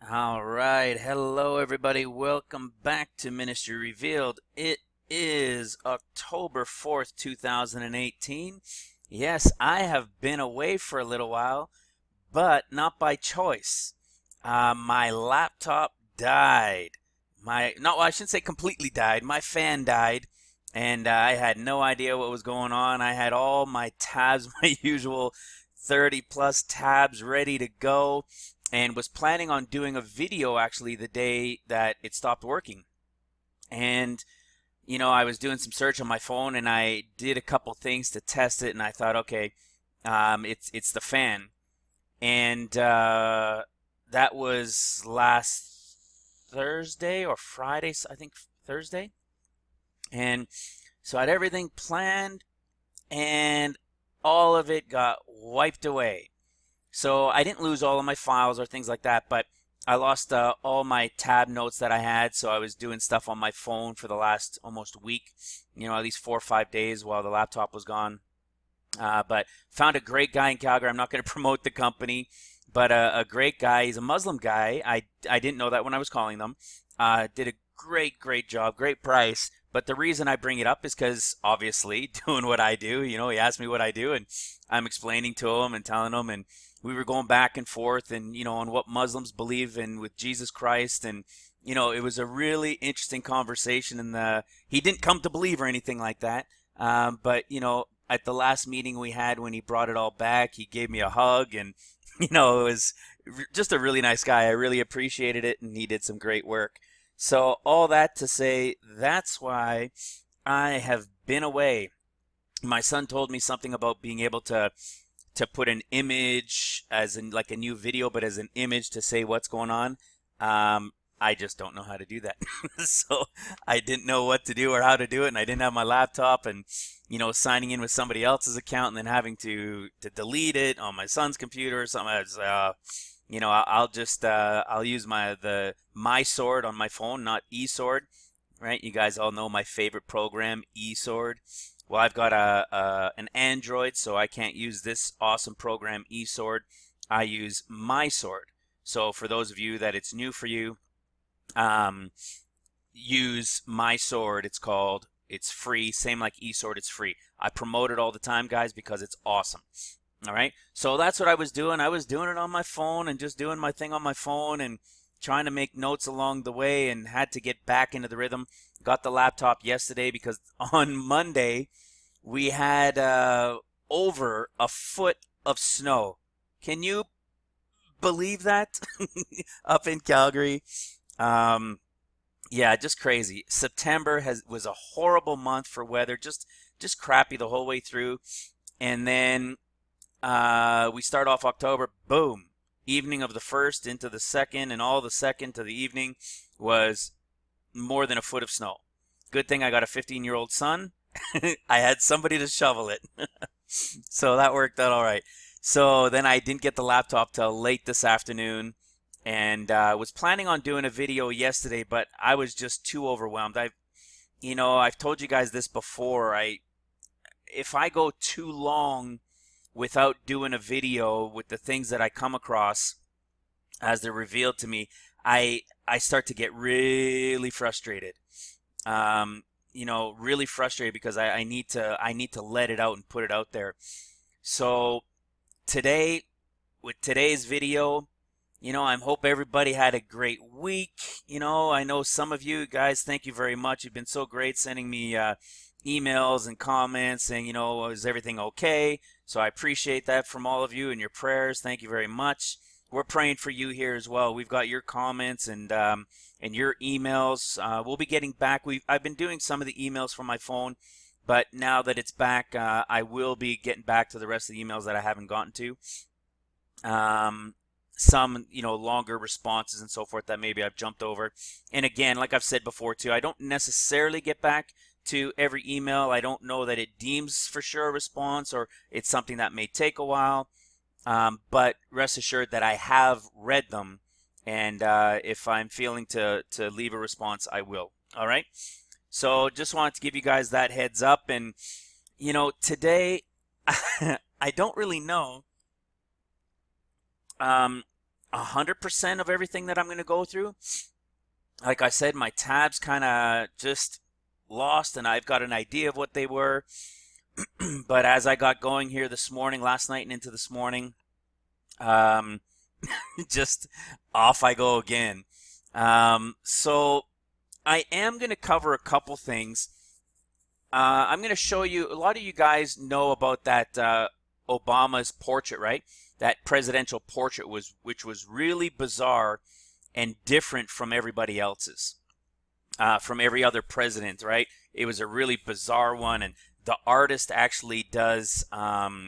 All right. Hello, everybody. Welcome back to Ministry Revealed. It is October 4th, 2018. Yes, I have been away for a little while, but not by choice. My laptop died. No, I shouldn't say completely died. My fan died, and I had no idea what was going on. I had all my tabs, my usual 30 plus tabs ready to go, and was planning on doing a video actually the day that it stopped working. And I was doing some search on my phone and I did a couple things to test it, and I thought, okay, it's the fan. And that was last Thursday or Friday, I think Thursday. And so I had everything planned, and all of it got wiped away. So I didn't lose all of my files or things like that, but I lost all my tab notes that I had. So I was doing stuff on my phone for the last almost week, at least 4 or 5 days while the laptop was gone. But found a great guy in Calgary. I'm not going to promote the company, but a great guy. He's a Muslim guy. I didn't know that when I was calling them. Did a great job, great price. But the reason I bring it up is because obviously doing what I do, he asked me what I do, and I'm explaining to him and telling him, and we were going back and forth, and on what Muslims believe in with Jesus Christ, and it was a really interesting conversation. And he didn't come to believe or anything like that, but at the last meeting we had when he brought it all back, he gave me a hug, and it was just a really nice guy. I really appreciated it, and he did some great work. So all that to say, that's why I have been away. My son told me something about being able to put an image as in like a new video, but as an image to say what's going on. I just don't know how to do that. So I didn't know what to do or how to do it, and I didn't have my laptop, and signing in with somebody else's account and then having to delete it on my son's computer or something. I was, I'll just I'll use my sword on my phone, not eSword, right? You guys all know my favorite program, eSword. Well, I've got an Android, so I can't use this awesome program, eSword. I use my sword. So for those of you that it's new for you, use my sword. It's free, same like eSword, it's free. I promote it all the time, guys, because it's awesome. All right. So that's what I was doing. I was doing it on my phone and just doing my thing on my phone and trying to make notes along the way, and had to get back into the rhythm. Got the laptop yesterday because on Monday we had over a foot of snow. Can you believe that? Up in Calgary. Um, yeah, just crazy. September was a horrible month for weather, just crappy the whole way through. And then we start off October, boom, evening of the first into the second, and all the second to the evening was more than a foot of snow. Good thing I got a 15-year-old son. I had somebody to shovel it. So that worked out all right. So then I didn't get the laptop till late this afternoon, and was planning on doing a video yesterday, but I was just too overwhelmed. I've told you guys this before. If I go too long without doing a video with the things that I come across as they're revealed to me, I start to get really frustrated. Really frustrated because I need to let it out and put it out there. So today, with today's video, I hope everybody had a great week. I know some of you guys, thank you very much. You've been so great sending me emails and comments saying, is everything okay? So I appreciate that from all of you and your prayers. Thank you very much. We're praying for you here as well. We've got your comments and your emails. We'll be getting back. I've been doing some of the emails from my phone, but now that it's back, I will be getting back to the rest of the emails that I haven't gotten to. Some longer responses and so forth that maybe I've jumped over. And again, like I've said before too, I don't necessarily get back to every email. I don't know that it deems for sure a response, or it's something that may take a while. But rest assured that I have read them, and if I'm feeling to leave a response, I will. All right. So just wanted to give you guys that heads up. And today I don't really know. 100% of everything that I'm going to go through. Like I said, my tabs kind of just lost, and I've got an idea of what they were. But as I got going here this morning, last night and into this morning, just off I go again. So I am going to cover a couple things. I'm going to show you, a lot of you guys know about that Obama's portrait, right? That presidential portrait which was really bizarre and different from everybody else's, from every other president, right? It was a really bizarre one, and the artist actually does artwork.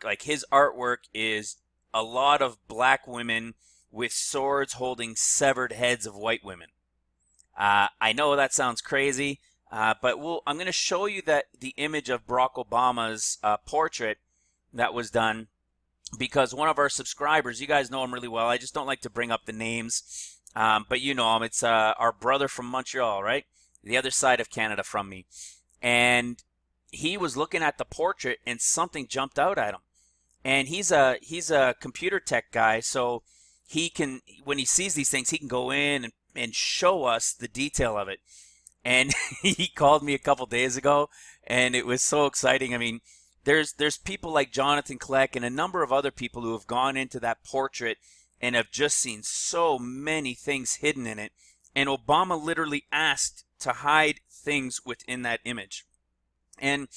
Like, his artwork is a lot of black women with swords holding severed heads of white women. I know that sounds crazy, but I'm going to show you that the image of Barack Obama's portrait that was done, because one of our subscribers, you guys know him really well, I just don't like to bring up the names, but you know him. It's our brother from Montreal, right? The other side of Canada from me. And he was looking at the portrait and something jumped out at him. And he's a computer tech guy, so he can, when he sees these things, he can go in and show us the detail of it. And he called me a couple days ago, and it was so exciting. I mean, there's people like Jonathan Kleck and a number of other people who have gone into that portrait and have just seen so many things hidden in it. And Obama literally asked to hide things within that image. And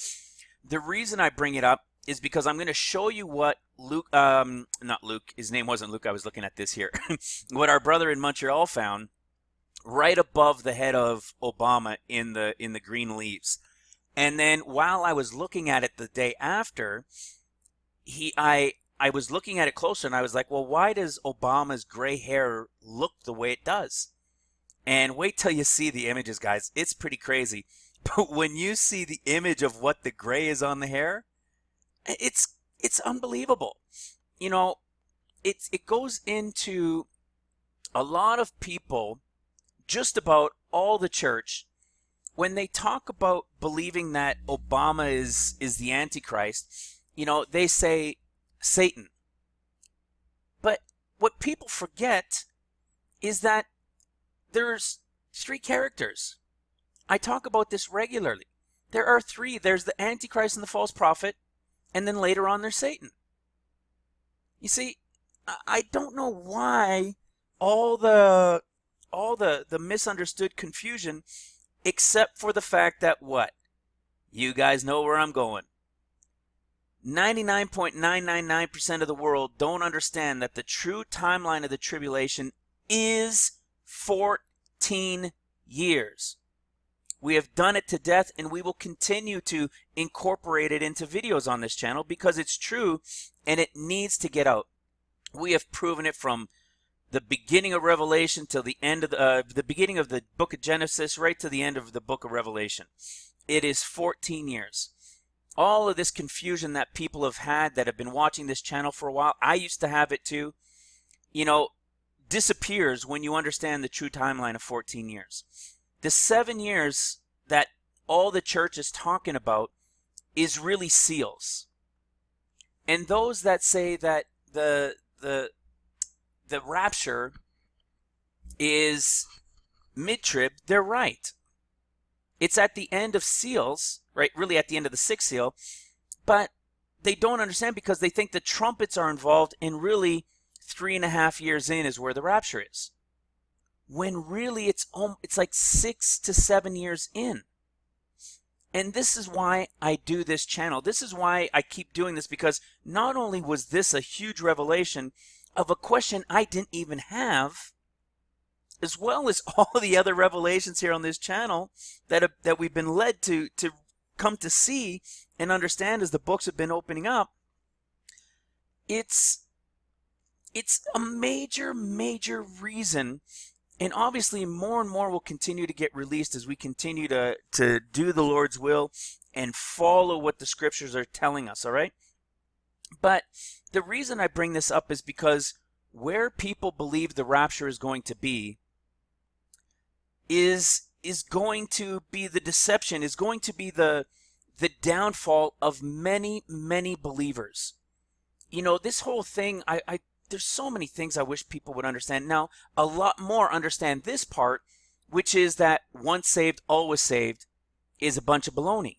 the reason I bring it up is because I'm going to show you what not Luke, his name wasn't Luke, I was looking at this here, what our brother in Montreal found right above the head of Obama in the green leaves. And then while I was looking at it the day after, I was looking at it closer, and I was like, well, why does Obama's gray hair look the way it does? And wait till you see the images, guys. It's pretty crazy. But when you see the image of what the gray is on the hair, it's unbelievable. You know, it goes into a lot of people, just about all the church, when they talk about believing that Obama is the Antichrist, you know, they say Satan. But what people forget is that there's 3 characters. I talk about this regularly. There are 3. There's the Antichrist and the false prophet, and then later on there's Satan. You see, I don't know why all the misunderstood confusion, except for the fact that what? You guys know where I'm going. 99.999% of the world don't understand that the true timeline of the tribulation is 14 years. We have done it to death, and we will continue to incorporate it into videos on this channel because it's true and it needs to get out. We have proven it from the beginning of Revelation till the end of the beginning of the book of Genesis, right to the end of the book of Revelation. It is 14 years. All of this confusion that people have had that have been watching this channel for a while, I used to have it too, you know, disappears when you understand the true timeline of 14 years. The 7 years that all the church is talking about is really seals. And those that say that the rapture is mid-trib, they're right. It's at the end of seals, right? Really at the end of the 6th seal. But they don't understand because they think the trumpets are involved, and really 3.5 years in is where the rapture is. When really it's like 6 to 7 years in. And this is why I do this channel. This is why I keep doing this, because not only was this a huge revelation of a question I didn't even have, as well as all the other revelations here on this channel that we've been led to come to see and understand as the books have been opening up. It's a major reason. And obviously more and more will continue to get released as we continue to do the Lord's will and follow what the scriptures are telling us, all right? But the reason I bring this up is because where people believe the rapture is going to be is going to be the deception, is going to be the downfall of many believers. this whole thing, there's so many things I wish people would understand. Now, a lot more understand this part, which is that once saved, always saved is a bunch of baloney.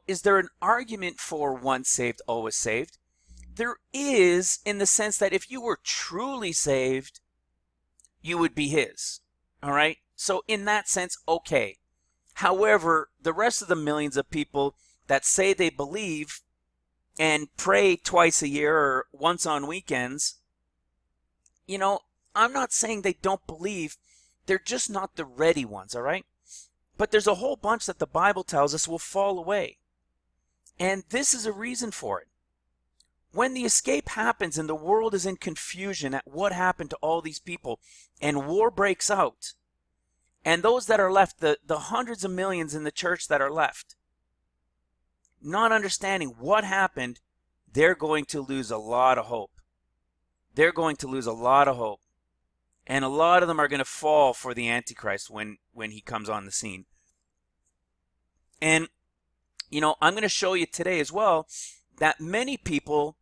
Is there an argument for once saved, always saved? There is, in the sense that if you were truly saved, you would be his. All right? So in that sense, okay. However, the rest of the millions of people that say they believe and pray twice a year or once on weekends, I'm not saying they don't believe. They're just not the ready ones, all right? But there's a whole bunch that the Bible tells us will fall away. And this is a reason for it. When the escape happens and the world is in confusion at what happened to all these people, and war breaks out, and those that are left, the hundreds of millions in the church that are left, not understanding what happened, they're going to lose a lot of hope. They're going to lose a lot of hope. And a lot of them are going to fall for the Antichrist when he comes on the scene. And, I'm going to show you today as well that many people,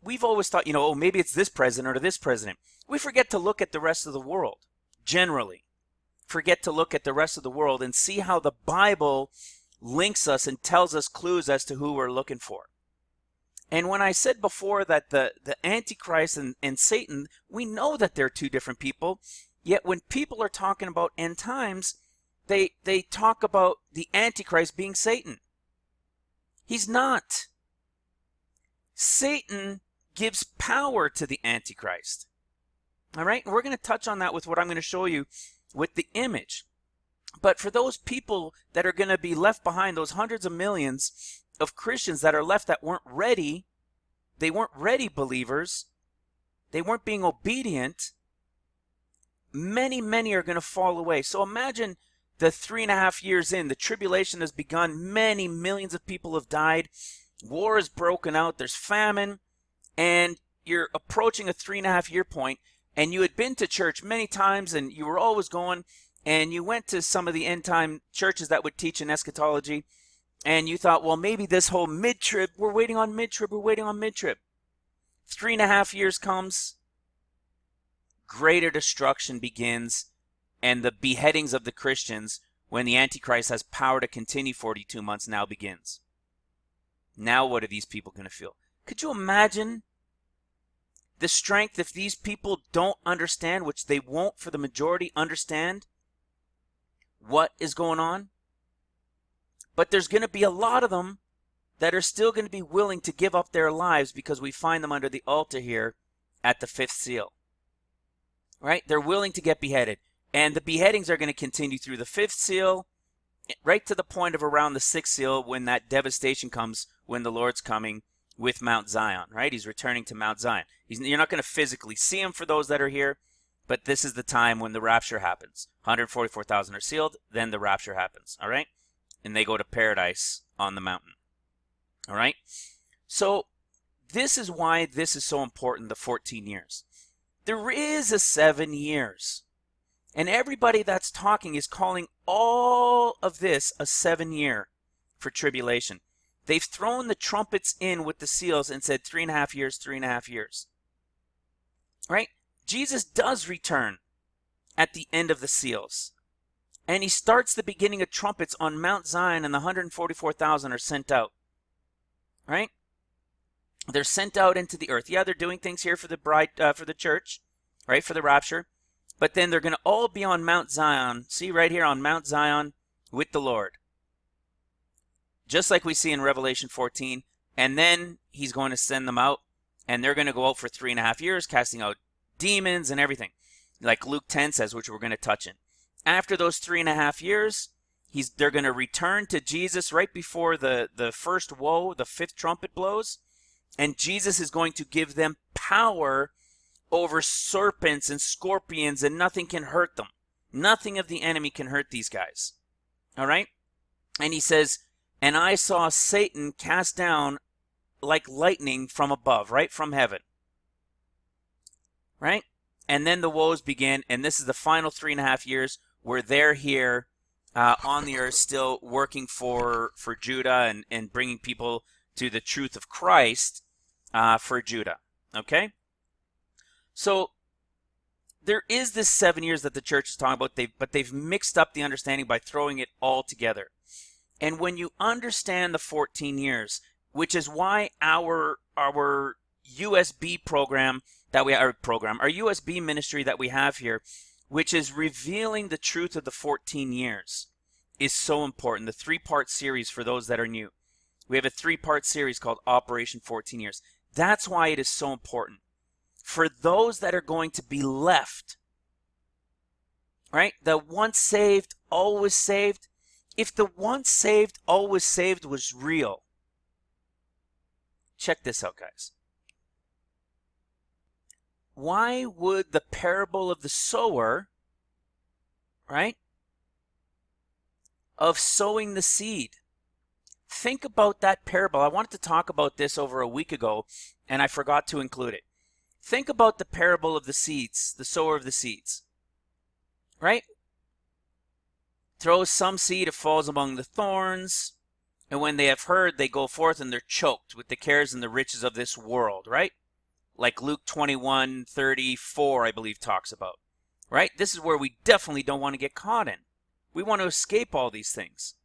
we've always thought, maybe it's this president or this president. We forget to look at the rest of the world, generally. Forget to look at the rest of the world and see how the Bible links us and tells us clues as to who we're looking for. And when I said before that the Antichrist and Satan, we know that they're two different people, yet when people are talking about end times, they talk about the Antichrist being Satan. He's not. Satan gives power to the Antichrist. All right? And we're going to touch on that with what I'm going to show you with the image. But for those people that are going to be left behind, those hundreds of millions of Christians that are left that weren't ready, they weren't ready believers, they weren't being obedient, many are going to fall away. So imagine the 3.5 years in, the tribulation has begun, many millions of people have died, war has broken out, there's famine, and you're approaching a 3.5 year point, and you had been to church many times, and you were always going, and you went to some of the end time churches that would teach in eschatology, and you thought, well, maybe this whole mid-trib, we're waiting on mid-trib. 3.5 years comes, greater destruction begins, and the beheadings of the Christians, when the Antichrist has power to continue 42 months, now begins. Now what are these people going to feel? Could you imagine the strength if these people don't understand, which they won't for the majority understand, what is going on? But there's going to be a lot of them that are still going to be willing to give up their lives because we find them under the altar here at the 5th seal. Right? They're willing to get beheaded. And the beheadings are going to continue through the 5th seal, right to the point of around the 6th seal when that devastation comes, when the Lord's coming with Mount Zion. Right? He's returning to Mount Zion. You're not going to physically see him for those that are here, but this is the time when the rapture happens. 144,000 are sealed, then the rapture happens. All right? And they go to paradise on the mountain. All right? So this is why this is so important, the 14 years. There is a 7 years. And everybody that's talking is calling all of this a 7 year for tribulation. They've thrown the trumpets in with the seals and said 3.5 years, 3.5 years. Right? Jesus does return at the end of the seals. And he starts the beginning of trumpets on Mount Zion, and the 144,000 are sent out. Right? They're sent out into the earth. Yeah, they're doing things here for the bride, for the church, right, for the rapture. But then they're going to all be on Mount Zion. See right here on Mount Zion with the Lord. Just like we see in Revelation 14. And then he's going to send them out, and they're going to go out for 3.5 years, casting out demons and everything. Like Luke 10 says, which we're going to touch in. After those 3.5 years, they're going to return to Jesus right before the first woe, the 5th trumpet blows. And Jesus is going to give them power over serpents and scorpions, and nothing can hurt them. Nothing of the enemy can hurt these guys. All right? And he says, and I saw Satan cast down like lightning from above, right? From heaven. Right? And then the woes begin, and this is the final 3.5 years where they're here on the earth still working for Judah and bringing people to the truth of Christ. for Judah. Okay? So there is this 7 years that the church is talking about, but they've mixed up the understanding by throwing it all together. And when you understand the 14 years, which is why our USB program that we our USB ministry that we have here, which is revealing the truth of the 14 years, is so important. The 3-part series for those that are new. We have a 3-part series called Operation 14 Years. That's why it is so important. For those that are going to be left, right? The once saved, always saved. If the once saved, always saved was real, check this out, guys. Why would the parable of the sower, right, of sowing the seed, think about that parable. I wanted to talk about this over a week ago, and I forgot to include it. Think about the parable of the seeds, the sower of the seeds, right? Throws some seed, it falls among the thorns, and when they have heard, they go forth and they're choked with the cares and the riches of this world, right? Like Luke 21:34, I believe, talks about, right? This is where we definitely don't want to get caught in. We want to escape all these things,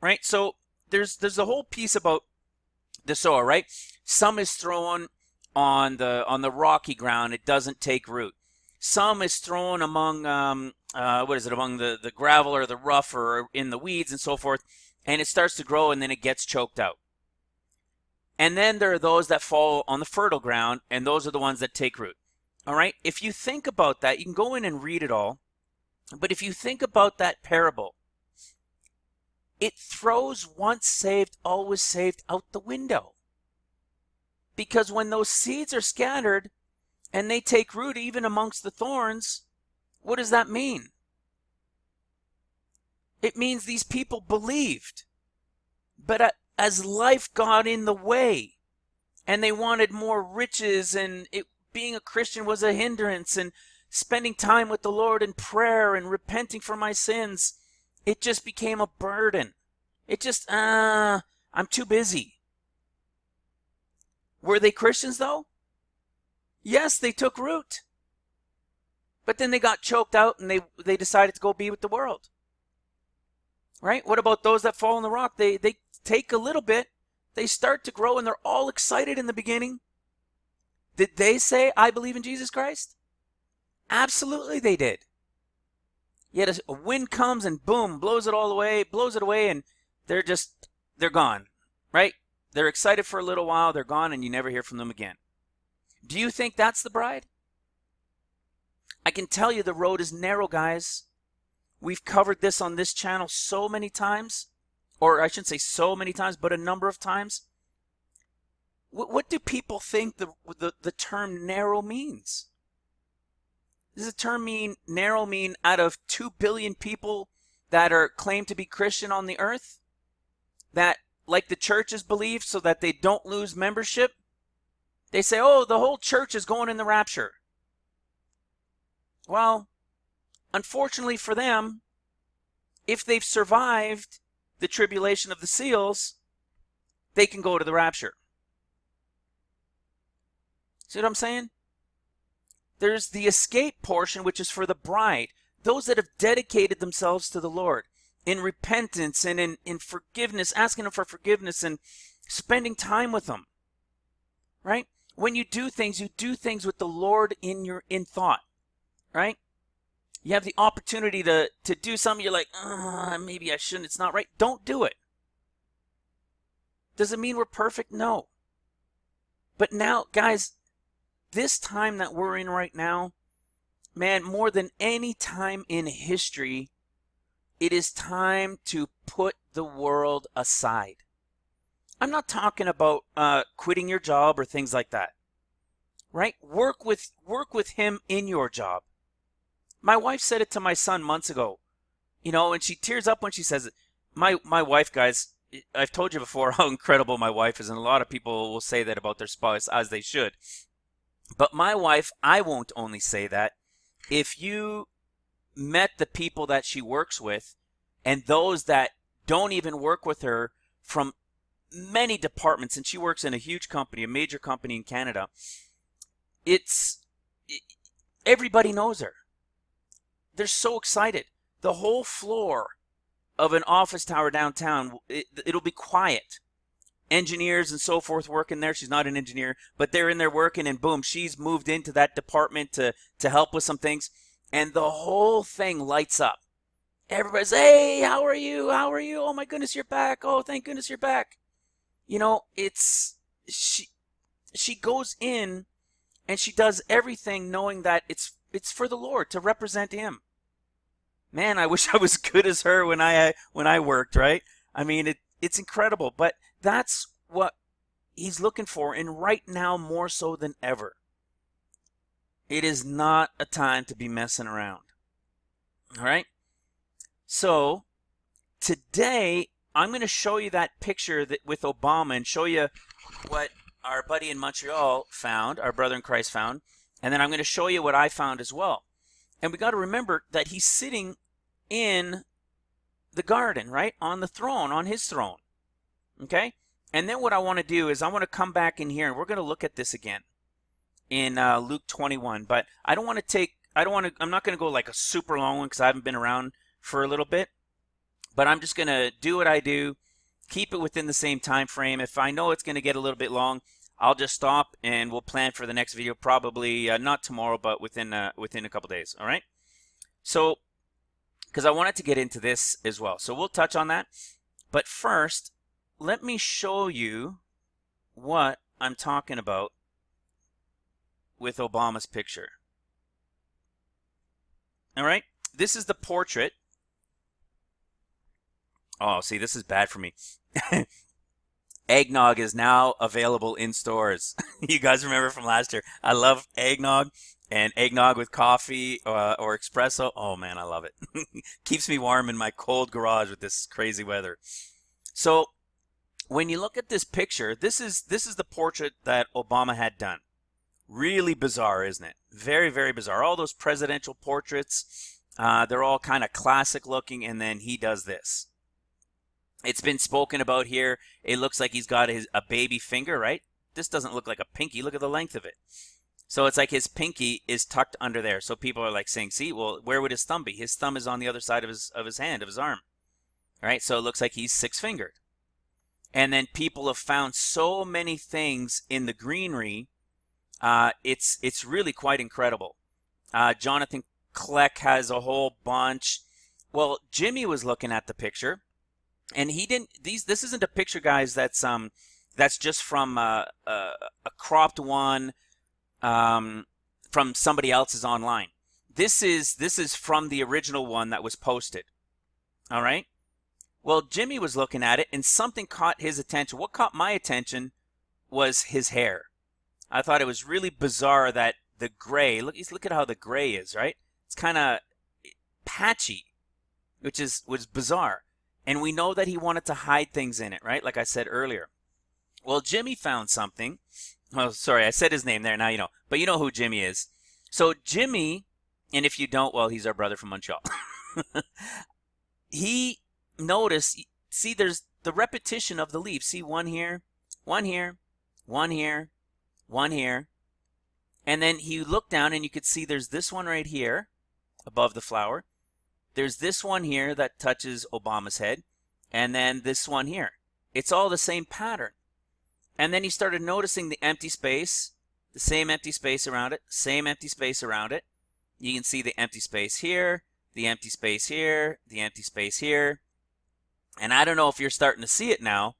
right? So there's a whole piece about the sower, right? Some is thrown on the rocky ground, it doesn't take root. Some is thrown among among the gravel or the rough or in the weeds and so forth, and it starts to grow and then it gets choked out. And then there are those that fall on the fertile ground, and those are the ones that take root. All right? If you think about that, you can go in and read it all, but if you think about that parable, it throws once saved, always saved out the window. Because when those seeds are scattered and they take root even amongst the thorns, what does that mean? It means these people believed, but as life got in the way and they wanted more riches, and being a Christian was a hindrance, and spending time with the Lord in prayer and repenting for my sins, it just became a burden. It just, I'm too busy. Were they Christians though? Yes, they took root. But then they got choked out and they decided to go be with the world. Right? What about those that fall on the rock? They take a little bit, they start to grow, and they're all excited in the beginning. Did they say, I believe in Jesus Christ? Absolutely they did. Yet a wind comes and boom, blows it away, and they're gone. Right? They're excited for a little while, they're gone, and you never hear from them again. Do you think that's the bride? I can tell you the road is narrow, guys. We've covered this on this channel so many times, or I shouldn't say so many times, but a number of times. What do people think the term narrow means? Does the term narrow mean out of 2 billion people that are claimed to be Christian on the earth, that like the churches believe so that they don't lose membership? They say, oh, the whole church is going in the rapture. Well, unfortunately for them, if they've survived the tribulation of the seals, they can go to the rapture. See what I'm saying? There's the escape portion, which is for the bride, those that have dedicated themselves to the Lord in repentance and in forgiveness, asking Him for forgiveness and spending time with Him. Right? When you do things with the Lord in thought. Right? You have the opportunity to do something, you're like, maybe I shouldn't, it's not right. Don't do it. Does it mean we're perfect? No. But now, guys, this time that we're in right now, man, more than any time in history, it is time to put the world aside. I'm not talking about quitting your job or things like that. Right? Work with Him in your job. My wife said it to my son months ago, and she tears up when she says it. My wife, guys, I've told you before how incredible my wife is, and a lot of people will say that about their spouse, as they should. But my wife, I won't only say that. If you met the people that she works with, and those that don't even work with her, from many departments, and she works in a huge company, a major company in Canada. It's everybody knows her. They're so excited. The whole floor of an office tower downtown, it'll be quiet. Engineers and so forth working there. She's not an engineer, but they're in there working, and boom, she's moved into that department to help with some things, and the whole thing lights up. Everybody's, hey, how are you? How are you? Oh my goodness, you're back. Oh, thank goodness you're back. You know, she goes in and she does everything knowing that it's for the Lord, to represent him. Man, I wish I was good as her when I worked, right? I mean, it's incredible, but that's what he's looking for, and right now more so than ever. It is not a time to be messing around. All right? So, today I'm going to show you that picture with Obama and show you what our buddy in Montreal found, our brother in Christ found, and then I'm going to show you what I found as well. And we got to remember that he's sitting in the garden, right? On the throne, on his throne. Okay? And then what I want to do is I want to come back in here and we're going to look at this again in Luke 21. But I'm not going to go like a super long one because I haven't been around for a little bit. But I'm just going to do what I do, keep it within the same time frame. If I know it's going to get a little bit long, I'll just stop and we'll plan for the next video, probably not tomorrow, but within a couple days. All right? So, because I wanted to get into this as well. So we'll touch on that. But first, let me show you what I'm talking about with Obama's picture. All right? This is the portrait. Oh, see, this is bad for me. Eggnog is now available in stores. You guys remember from last year? I love eggnog, and eggnog with coffee or espresso. Oh man, I love it. Keeps me warm in my cold garage with this crazy weather. So when you look at this picture, this is the portrait that Obama had done. Really bizarre, isn't it? Very, very bizarre. All those presidential portraits, they're all kind of classic looking, and then he does this. It's been spoken about here. It looks like he's got a baby finger, right? This doesn't look like a pinky. Look at the length of it. So it's like his pinky is tucked under there. So people are like saying, see, well, where would his thumb be? His thumb is on the other side of his hand, of his arm. All right, so it looks like he's six-fingered. And then people have found so many things in the greenery. It's really quite incredible. Jonathan Kleck has a whole bunch. Well, Jimmy was looking at the picture. And he didn't. This isn't a picture, guys. That's just from a cropped one from somebody else's online. This is from the original one that was posted. All right. Well, Jimmy was looking at it, and something caught his attention. What caught my attention was his hair. I thought it was really bizarre that the gray. Look at how the gray is. Right. It's kind of patchy, which was bizarre. And we know that he wanted to hide things in it, right? Like I said earlier. Well, Jimmy found something. Oh, sorry, I said his name there. Now you know. But you know who Jimmy is. So Jimmy, and if you don't, well, he's our brother from Montreal. He noticed, see, there's the repetition of the leaf. See, one here, one here, one here, one here. And then he looked down and you could see there's this one right here above the flower. There's this one here that touches Obama's head, and then this one here. It's all the same pattern. And then he started noticing the empty space, the same empty space around it, same empty space around it. You can see the empty space here, the empty space here, the empty space here. And I don't know if you're starting to see it now,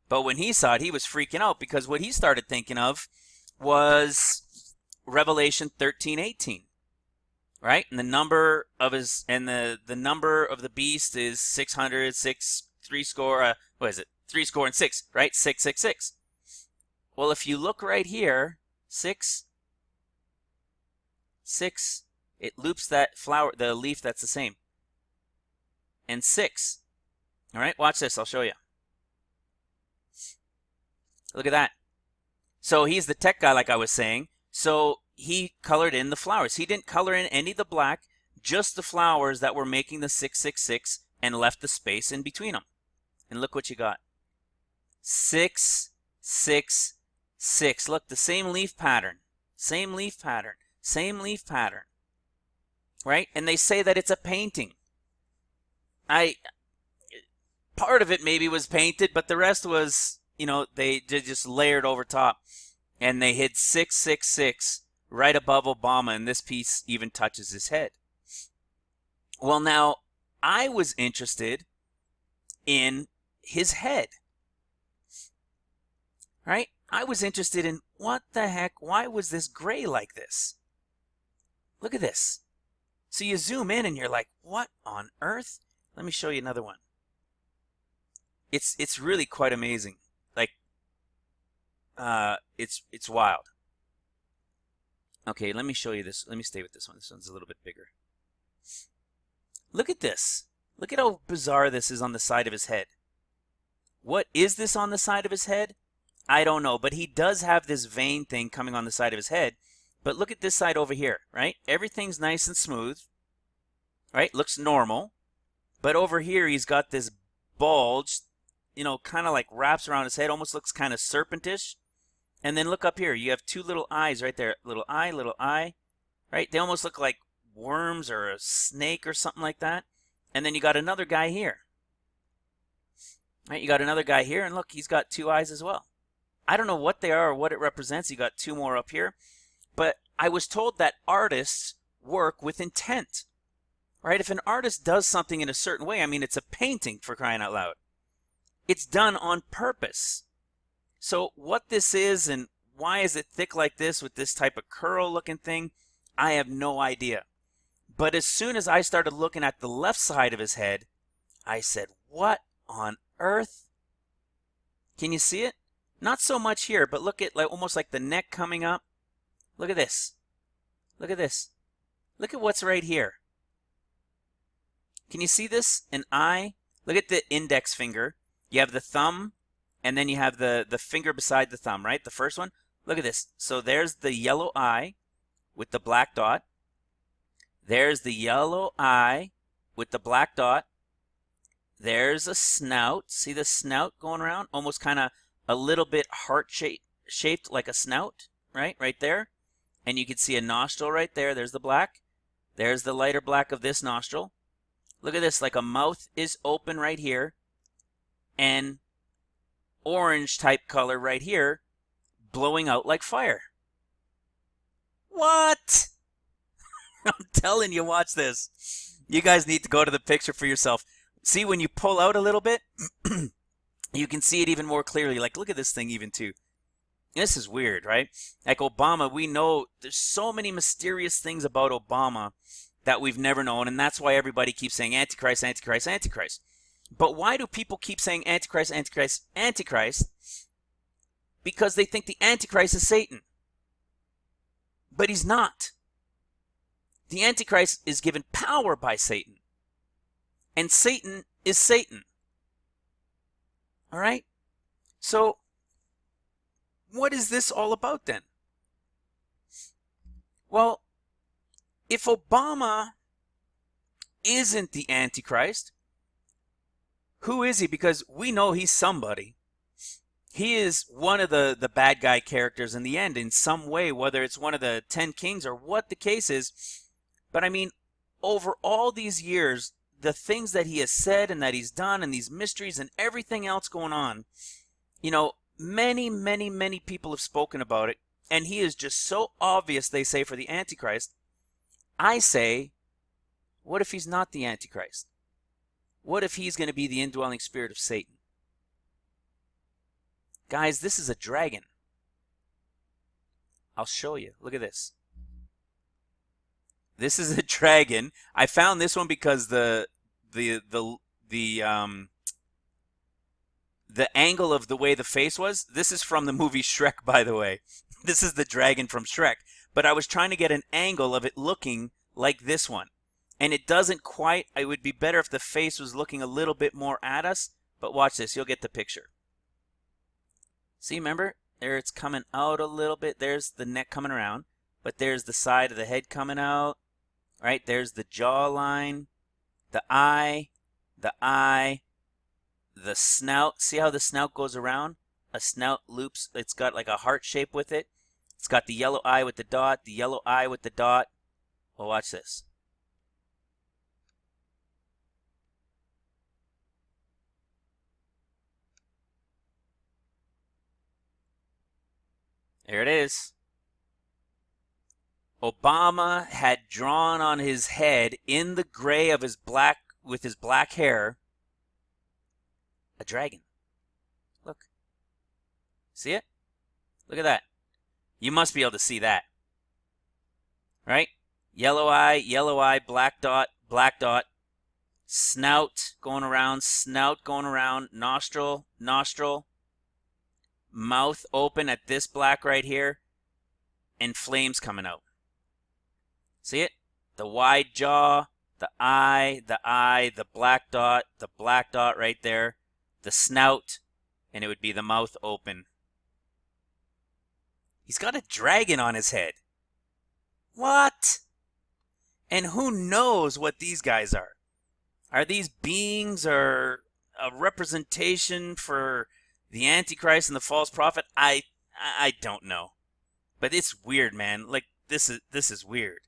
but when he saw it, he was freaking out because what he started thinking of was Revelation 13:18. Right? And the number of the number of the beast is 600, three score and six, right? 666. Well, if you look right here, 6, it loops that flower, the leaf that's the same. And 6. All right, watch this. I'll show you. Look at that. So he's the tech guy, like I was saying. So he colored in the flowers. He didn't color in any of the black, just the flowers that were making the 666 and left the space in between them. And look what you got. 6, 6, 6. Look, the same leaf pattern, same leaf pattern, same leaf pattern, right? And they say that it's a painting. Part of it maybe was painted, but the rest was, they just layered over top. And they hid 666 right above Obama, and this piece even touches his head. Well, now, I was interested in his head, right? I was interested in what the heck, why was this gray like this? Look at this. So you zoom in and you're like, what on earth? Let me show you another one. It's really quite amazing. Like, it's wild. Okay, let me show you this. Let me stay with this one. This one's a little bit bigger. Look at this. Look at how bizarre this is on the side of his head. What is this on the side of his head? I don't know, but he does have this vein thing coming on the side of his head. But look at this side over here, right? Everything's nice and smooth, right? Looks normal. But over here, he's got this bulge, kind of like wraps around his head, almost looks kind of serpentish. And then look up here. You have two little eyes right there. Little eye, right? They almost look like worms or a snake or something like that. And then you got another guy here. Right? You got another guy here, and look, he's got two eyes as well. I don't know what they are or what it represents. You got two more up here. But I was told that artists work with intent. Right? If an artist does something in a certain way, I mean, it's a painting, for crying out loud. It's done on purpose. So what this is and why is it thick like this with this type of curl looking thing, I have no idea. But as soon as I started looking at the left side of his head, I said, what on earth? Can you see it? Not so much here, but look at almost like the neck coming up. Look at this. Look at this. Look at what's right here. Can you see this? An eye? Look at the index finger. You have the thumb, and then you have the finger beside the thumb, right? The first one. Look at this. So there's the yellow eye with the black dot. There's the yellow eye with the black dot. There's a snout. See the snout going around? Almost kind of a little bit heart-shaped like a snout, right? Right there. And you can see a nostril right there. There's the black. There's the lighter black of this nostril. Look at this, like a mouth is open right here. And orange type color right here, blowing out like fire. What? I'm telling you, watch this. You guys need to go to the picture for yourself. See, when you pull out a little bit, you can see it even more clearly. Like, look at this thing even too. This is weird, right? Like Obama, we know there's so many mysterious things about Obama that we've never known, and that's why everybody keeps saying Antichrist, Antichrist, Antichrist. But why do people keep saying Antichrist, Antichrist, Antichrist? Because they think the Antichrist is Satan. But he's not. The Antichrist is given power by Satan. And Satan is Satan. All right? So, what is this all about then? Well, if Obama isn't the Antichrist, who is he? Because we know he's somebody. He is one of the bad guy characters in the end in some way, whether it's one of the 10 kings or what the case is. But I mean, over all these years, the things that he has said and that he's done and these mysteries and everything else going on, many, many, many people have spoken about it. And he is just so obvious, they say, for the Antichrist. I say, what if he's not the Antichrist? What if he's going to be the indwelling spirit of Satan? Guys, this is a dragon. I'll show you. Look at this. This is a dragon. I found this one because the angle of the way the face was. This is from the movie Shrek, by the way. This is the dragon from Shrek. But I was trying to get an angle of it looking like this one. And it doesn't quite. It would be better if the face was looking a little bit more at us. But watch this. You'll get the picture. See, remember? There it's coming out a little bit. There's the neck coming around. But there's the side of the head coming out. Right? There's the jawline. The eye. The eye. the snout. See how the snout goes around? A snout loops. It's got like a heart shape with it. It's got the yellow eye with the dot, the yellow eye with the dot. Well, watch this. There it is. Obama had drawn on his head in the gray of his black, with his black hair, a dragon. Look. See it? Look at that. You must be able to see that. Right? Yellow eye, black dot, snout going around, nostril, mouth open at this black right here, and flames coming out. See it? The wide jaw, the eye, the black dot right there, the snout, and it would be the mouth open. He's got a dragon on his head. What? And who knows what these guys are? Are these beings or a representation for the Antichrist and the false prophet? I don't know. But it's weird, man. Like this is weird.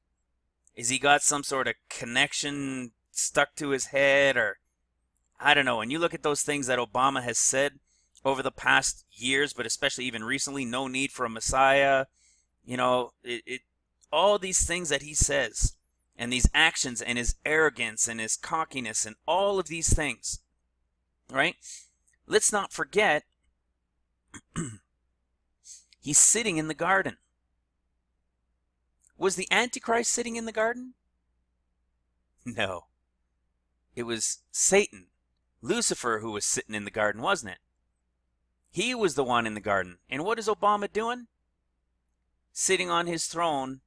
Is he got some sort of connection stuck to his head, or I don't know. When you look at those things that Obama has said over the past years, but especially even recently, no need for a Messiah, you know, all these things that he says, and these actions, and his arrogance, and his cockiness, and all of these things, right? Let's not forget, he's sitting in the garden. Was the Antichrist sitting in the garden? No. It was Satan, Lucifer, who was sitting in the garden, wasn't it? He was the one in the garden. And what is Obama doing? Sitting on his throne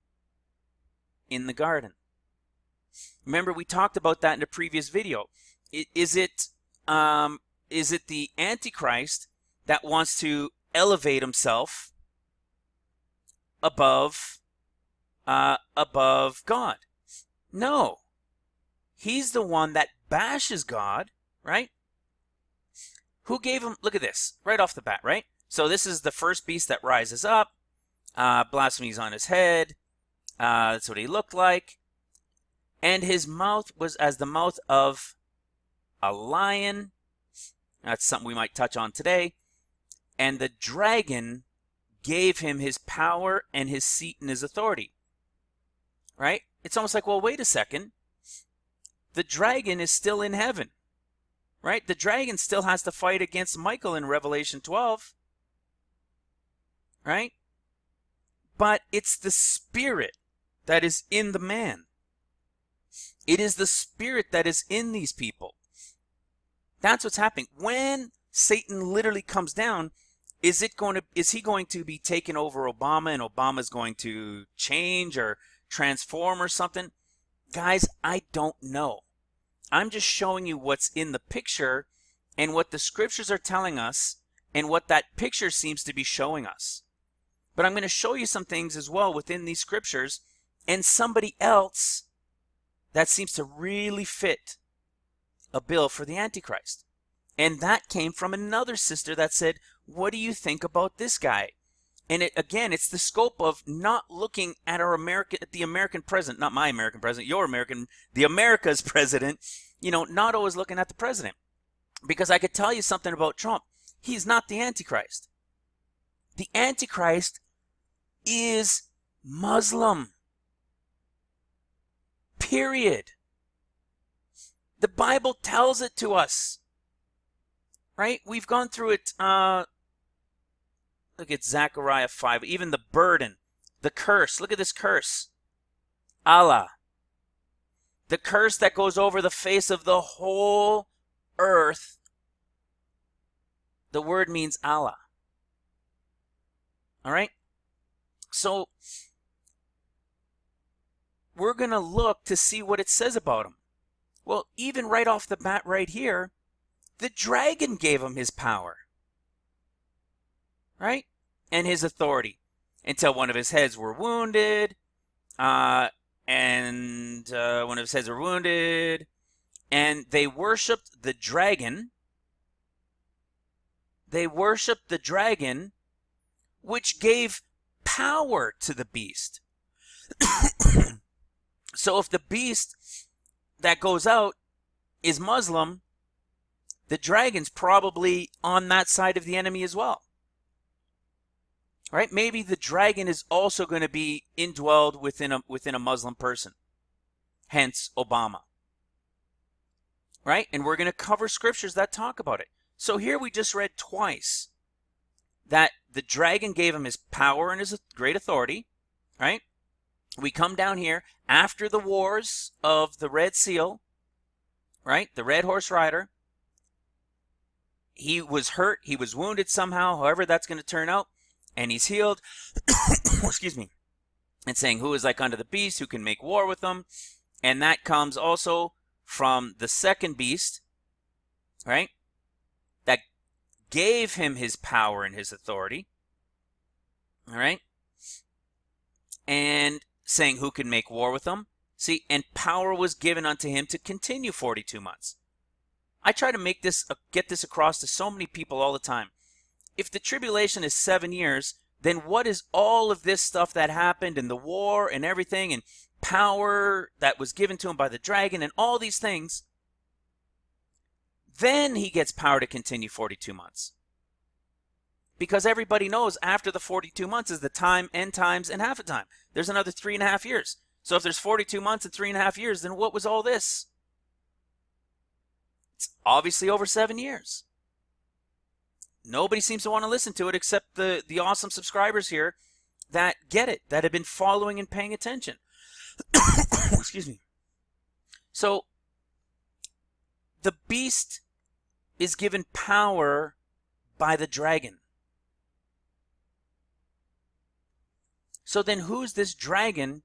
in the garden. Remember, we talked about that in a previous video. Is it the Antichrist that wants to elevate himself above God? No. He's the one that bashes God, right? Who gave him, look at this, right off the bat, right? So this is the first beast that rises up, blasphemies on his head, that's what he looked like. And his mouth was as the mouth of a lion. That's something we might touch on today. And the dragon gave him his power and his seat and his authority. Right? It's almost like, well, wait a second. The dragon is still in heaven. Right? The dragon still has to fight against Michael in Revelation 12. Right? But it's the spirit that is in the man. It is the spirit that is in these people. That's what's happening. When Satan literally comes down, is he going to be taking over Obama, and Obama's going to change or transform or something? Guys, I don't know. I'm just showing you what's in the picture and what the scriptures are telling us and what that picture seems to be showing us. But I'm going to show you some things as well within these scriptures and somebody else that seems to really fit a bill for the Antichrist. And that came from another sister that said, what do you think about this guy? And it's the scope of not looking at the American president, not my American president, your American, the America's president, not always looking at the president. Because I could tell you something about Trump. He's not the Antichrist. The Antichrist is Muslim. Period. The Bible tells it to us. Right? We've gone through it. Look at Zechariah 5. Even the burden, the curse. Look at this curse. Allah. The curse that goes over the face of the whole earth. The word means Allah. All right? So, we're going to look to see what it says about him. Well, even right off the bat right here, the dragon gave him his power. Right? And his authority. Until one of his heads were wounded. And one of his heads were wounded. And they worshipped the dragon. they worshiped the dragon, which gave power to the beast. So if the beast that goes out is Muslim, the dragon's probably on that side of the enemy as well. Right? Maybe the dragon is also going to be indwelled within a Muslim person. Hence Obama. Right? And we're going to cover scriptures that talk about it. So here we just read twice that the dragon gave him his power and his great authority. Right? We come down here after the wars of the Red Seal. Right? The Red Horse Rider. He was hurt. He was wounded somehow, however that's going to turn out. And he's healed. Excuse me. And saying, who is like unto the beast, who can make war with them? And that comes also from the second beast, right? That gave him his power and his authority. All right? And saying, who can make war with them? See, and power was given unto him to continue 42 months. I try to make this, get this across to so many people all the time. If the tribulation is 7 years, then what is all of this stuff that happened and the war and everything and power that was given to him by the dragon and all these things? Then he gets power to continue 42 months. Because everybody knows after the 42 months is the time, end times, and half a time. There's another 3.5 years. So if there's 42 months and 3.5 years, then what was all this? It's obviously over 7 years. Nobody seems to want to listen to it except the awesome subscribers here that get it, that have been following and paying attention. Excuse me. So, the beast is given power by the dragon. So then who's this dragon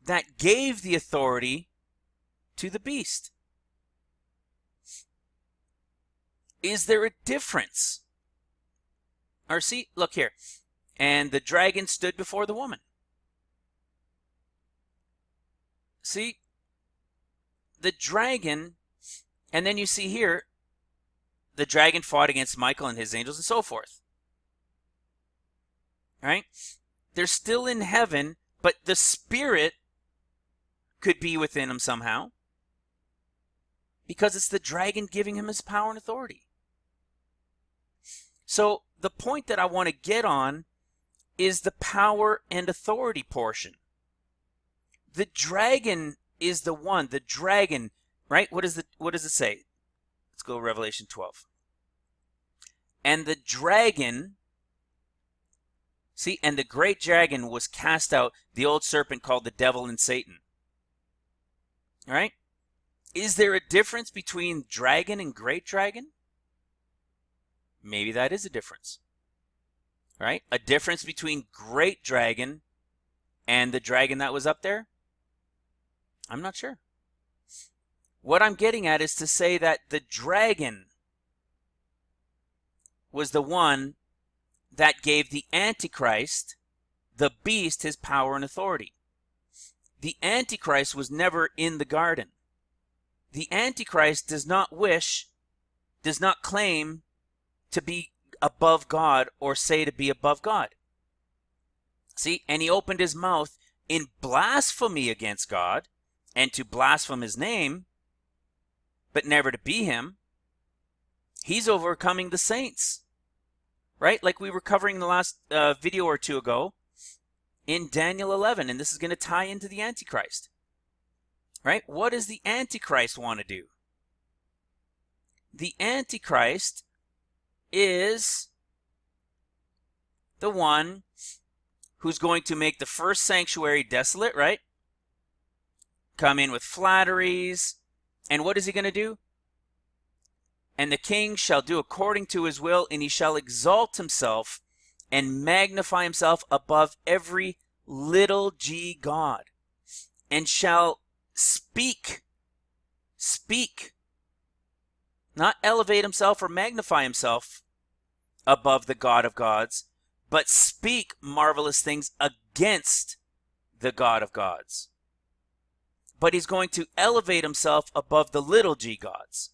that gave the authority to the beast? Is there a difference? Or see, look here. And the dragon stood before the woman. See, the dragon, and then you see here, the dragon fought against Michael and his angels and so forth. Right? They're still in heaven, but the spirit could be within him somehow. Because it's the dragon giving him his power and authority. So the point that I want to get on is the power and authority portion. The dragon is the one, the dragon, right? What does it say? Let's go to Revelation 12. And the dragon, see, and the great dragon was cast out, the old serpent called the devil and Satan. All right? Is there a difference between dragon and great dragon? Maybe that is a difference. Right? A difference between great dragon and the dragon that was up there? I'm not sure. What I'm getting at is to say that the dragon was the one that gave the Antichrist, the beast, his power and authority. The Antichrist was never in the garden. The Antichrist does not claim to be above God or say to be above God. See, and he opened his mouth in blasphemy against God and to blaspheme his name, but never to be him. He's overcoming the saints, right? Like we were covering the last video or two ago in Daniel 11, and this is going to tie into the Antichrist, right? What does the Antichrist want to do? The Antichrist is the one who's going to make the first sanctuary desolate, right? Come in with flatteries. And what is he going to do? And the king shall do according to his will, and he shall exalt himself and magnify himself above every little g god, and shall speak, not elevate himself or magnify himself above the God of gods, but speak marvelous things against the God of gods. But he's going to elevate himself above the little g gods.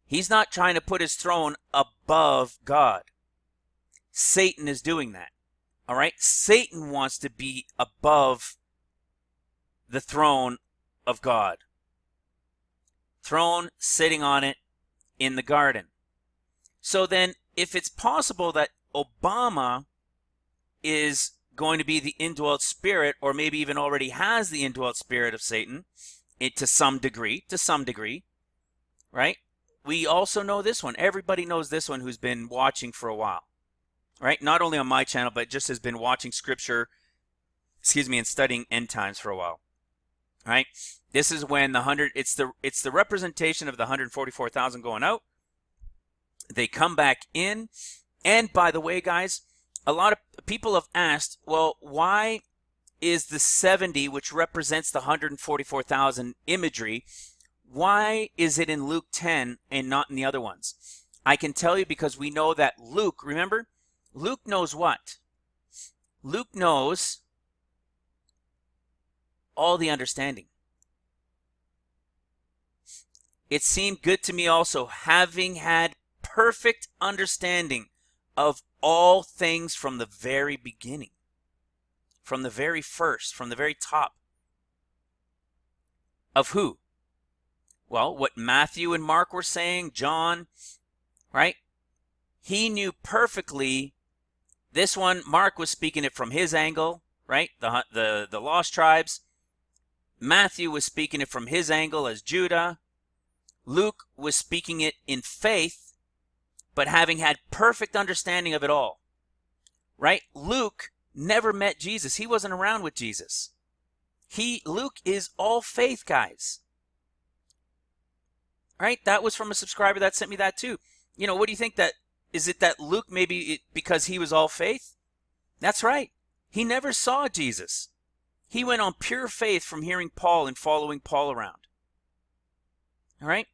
He's not trying to put his throne above God. Satan is doing that. All right? Satan wants to be above the throne of God. Throne, sitting on it in the garden. So then, if it's possible that Obama is going to be the indwelt spirit, or maybe even already has the indwelt spirit of Satan, to some degree, right? We also know this one. Everybody knows this one who's been watching for a while, right? Not only on my channel, but just has been watching scripture, and studying end times for a while, right? This is when it's the representation of the 144,000 going out. They come back in. And by the way, guys, a lot of people have asked, well, why is the 70, which represents the 144,000 imagery, why is it in Luke 10 and not in the other ones? I can tell you because we know that Luke, remember, Luke knows what? Luke knows all the understanding. It seemed good to me also, having had perfect understanding of all things from the very beginning, from the very first, from the very top. Of who? Well, what Matthew and Mark were saying, John, right? He knew perfectly. This one, Mark was speaking it from his angle, right? The lost tribes. Matthew was speaking it from his angle as Judah. Luke was speaking it in faith, but having had perfect understanding of it all, right? Luke never met Jesus. He wasn't around with Jesus. Luke is all faith, guys. Right? That was from a subscriber that sent me that too. You know, what do you think is it that Luke because he was all faith? That's right. He never saw Jesus. He went on pure faith from hearing Paul and following Paul around. All right?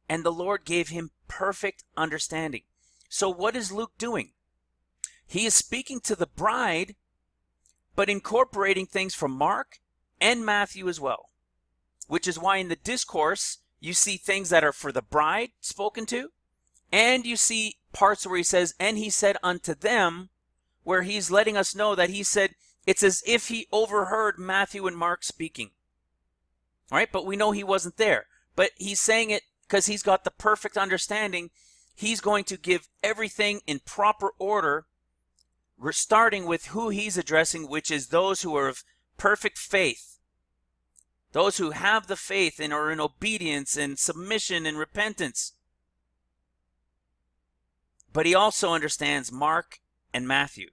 And the Lord gave him perfect understanding. So what is Luke doing? He is speaking to the bride, but incorporating things from Mark and Matthew as well. Which is why in the discourse, you see things that are for the bride spoken to, and you see parts where he says, and he said unto them, where he's letting us know that he said, it's as if he overheard Matthew and Mark speaking. All right, but we know he wasn't there. But he's saying it because he's got the perfect understanding. He's going to give everything in proper order. We're starting with who he's addressing, which is those who are of perfect faith. Those who have the faith and are in obedience and submission and repentance. But he also understands Mark and Matthew.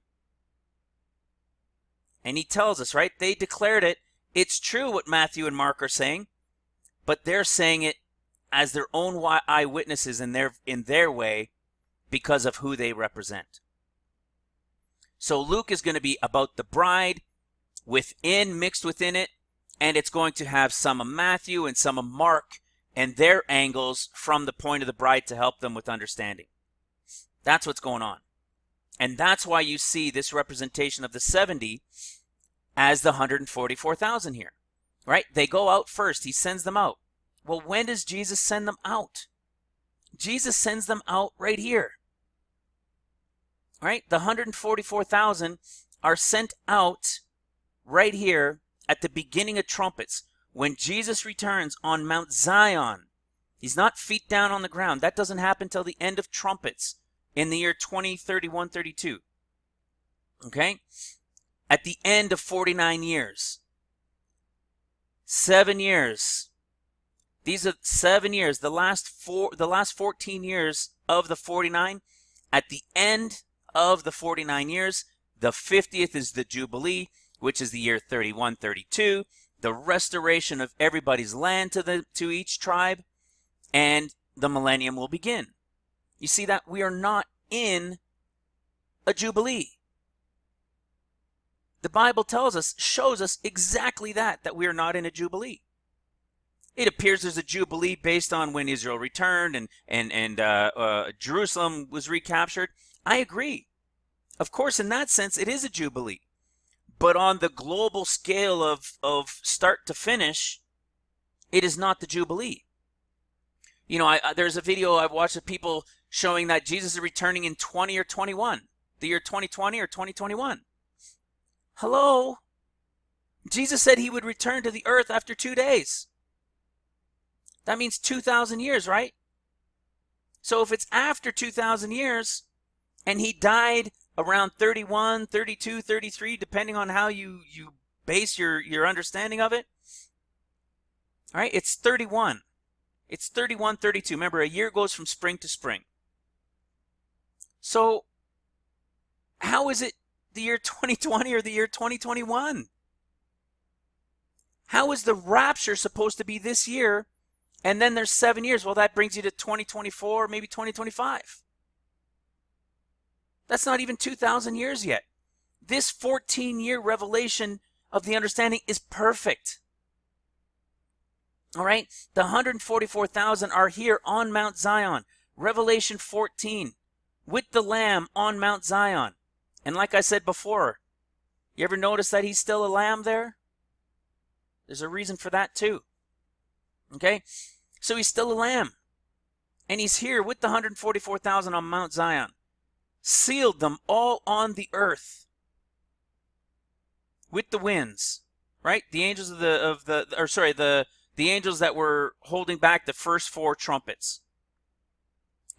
And he tells us, right? They declared it. It's true what Matthew and Mark are saying, but they're saying it as their own eyewitnesses in their way because of who they represent. So Luke is going to be about the bride mixed within it, and it's going to have some of Matthew and some of Mark and their angles from the point of the bride to help them with understanding. That's what's going on. And that's why you see this representation of the 70 as the 144,000 here, right? They go out first. He sends them out. Well, when does Jesus send them out? Jesus sends them out right here, right? The 144,000 are sent out right here at the beginning of trumpets. When Jesus returns on Mount Zion, he's not feet down on the ground. That doesn't happen till the end of trumpets in the year 2031, 32. Okay? At the end of 49 years. 7 years. These are 7 years. The last 14 years of the 49. At the end of the 49 years, the 50th is the Jubilee, which is the year 31, 32. The restoration of everybody's land to each tribe, and the millennium will begin. You see that we are not in a Jubilee. The Bible shows us exactly that we are not in a Jubilee. It appears there's a Jubilee based on when Israel returned and Jerusalem was recaptured. I agree. Of course, in that sense, it is a Jubilee. But on the global scale of start to finish, it is not the Jubilee. There's a video I've watched of people showing that Jesus is returning in 20 or 21, the year 2020 or 2021. Hello? Jesus said he would return to the earth after 2 days. That means 2,000 years, right? So if it's after 2,000 years and he died around 31, 32, 33, depending on how you base your understanding of it, all right, it's 31. It's 31, 32. Remember, a year goes from spring to spring. So how is it the year 2020 or the year 2021? How is the rapture supposed to be this year? And then there's 7 years. Well, that brings you to 2024, maybe 2025. That's not even 2,000 years yet. This 14-year revelation of the understanding is perfect. All right? The 144,000 are here on Mount Zion. Revelation 14, with the Lamb on Mount Zion. And like I said before, you ever notice that he's still a lamb there? There's a reason for that too. Okay? So he's still a lamb. And he's here with the 144,000 on Mount Zion. Sealed them all on the earth with the winds, right? The angels the angels that were holding back the first 4 trumpets.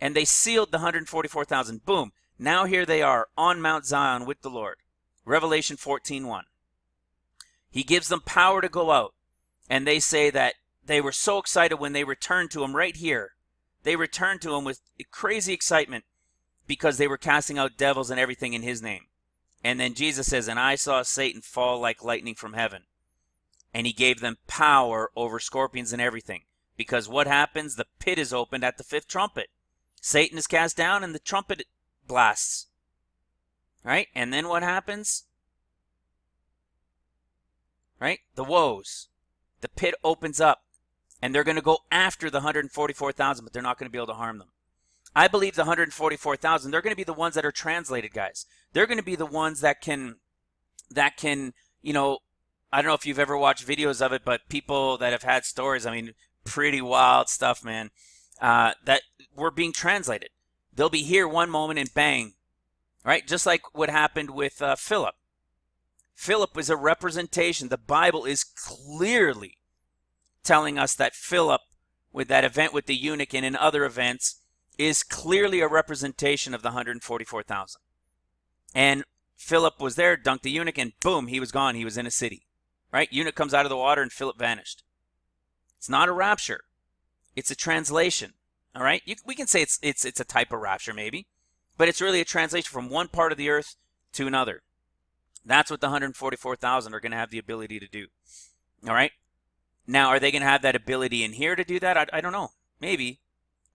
And they sealed the 144,000. Boom. Now here they are on Mount Zion with the Lord. Revelation 14:1. He gives them power to go out. And they say that they were so excited when they returned to him right here. They returned to him with crazy excitement because they were casting out devils and everything in his name. And then Jesus says, and I saw Satan fall like lightning from heaven. And he gave them power over scorpions and everything. Because what happens? The pit is opened at the 5th trumpet. Satan is cast down and the trumpet blasts. Right? And then what happens? Right? The woes. The pit opens up. And they're going to go after the 144,000, but they're not going to be able to harm them. I believe the 144,000, they're going to be the ones that are translated, guys. They're going to be the ones that can, I don't know if you've ever watched videos of it, but people that have had stories, pretty wild stuff, man, that were being translated. They'll be here one moment and bang, right? Just like what happened with Philip. Philip was a representation. The Bible is clearly telling us that Philip, with that event with the eunuch and in other events, is clearly a representation of the 144,000. And Philip was there, dunked the eunuch, and boom, he was gone. He was in a city. Right? Eunuch comes out of the water and Philip vanished. It's not a rapture. It's a translation. All right? We can say it's a type of rapture maybe, but it's really a translation from one part of the earth to another. That's what the 144,000 are going to have the ability to do. All right? Now, are they going to have that ability in here to do that? I don't know. Maybe.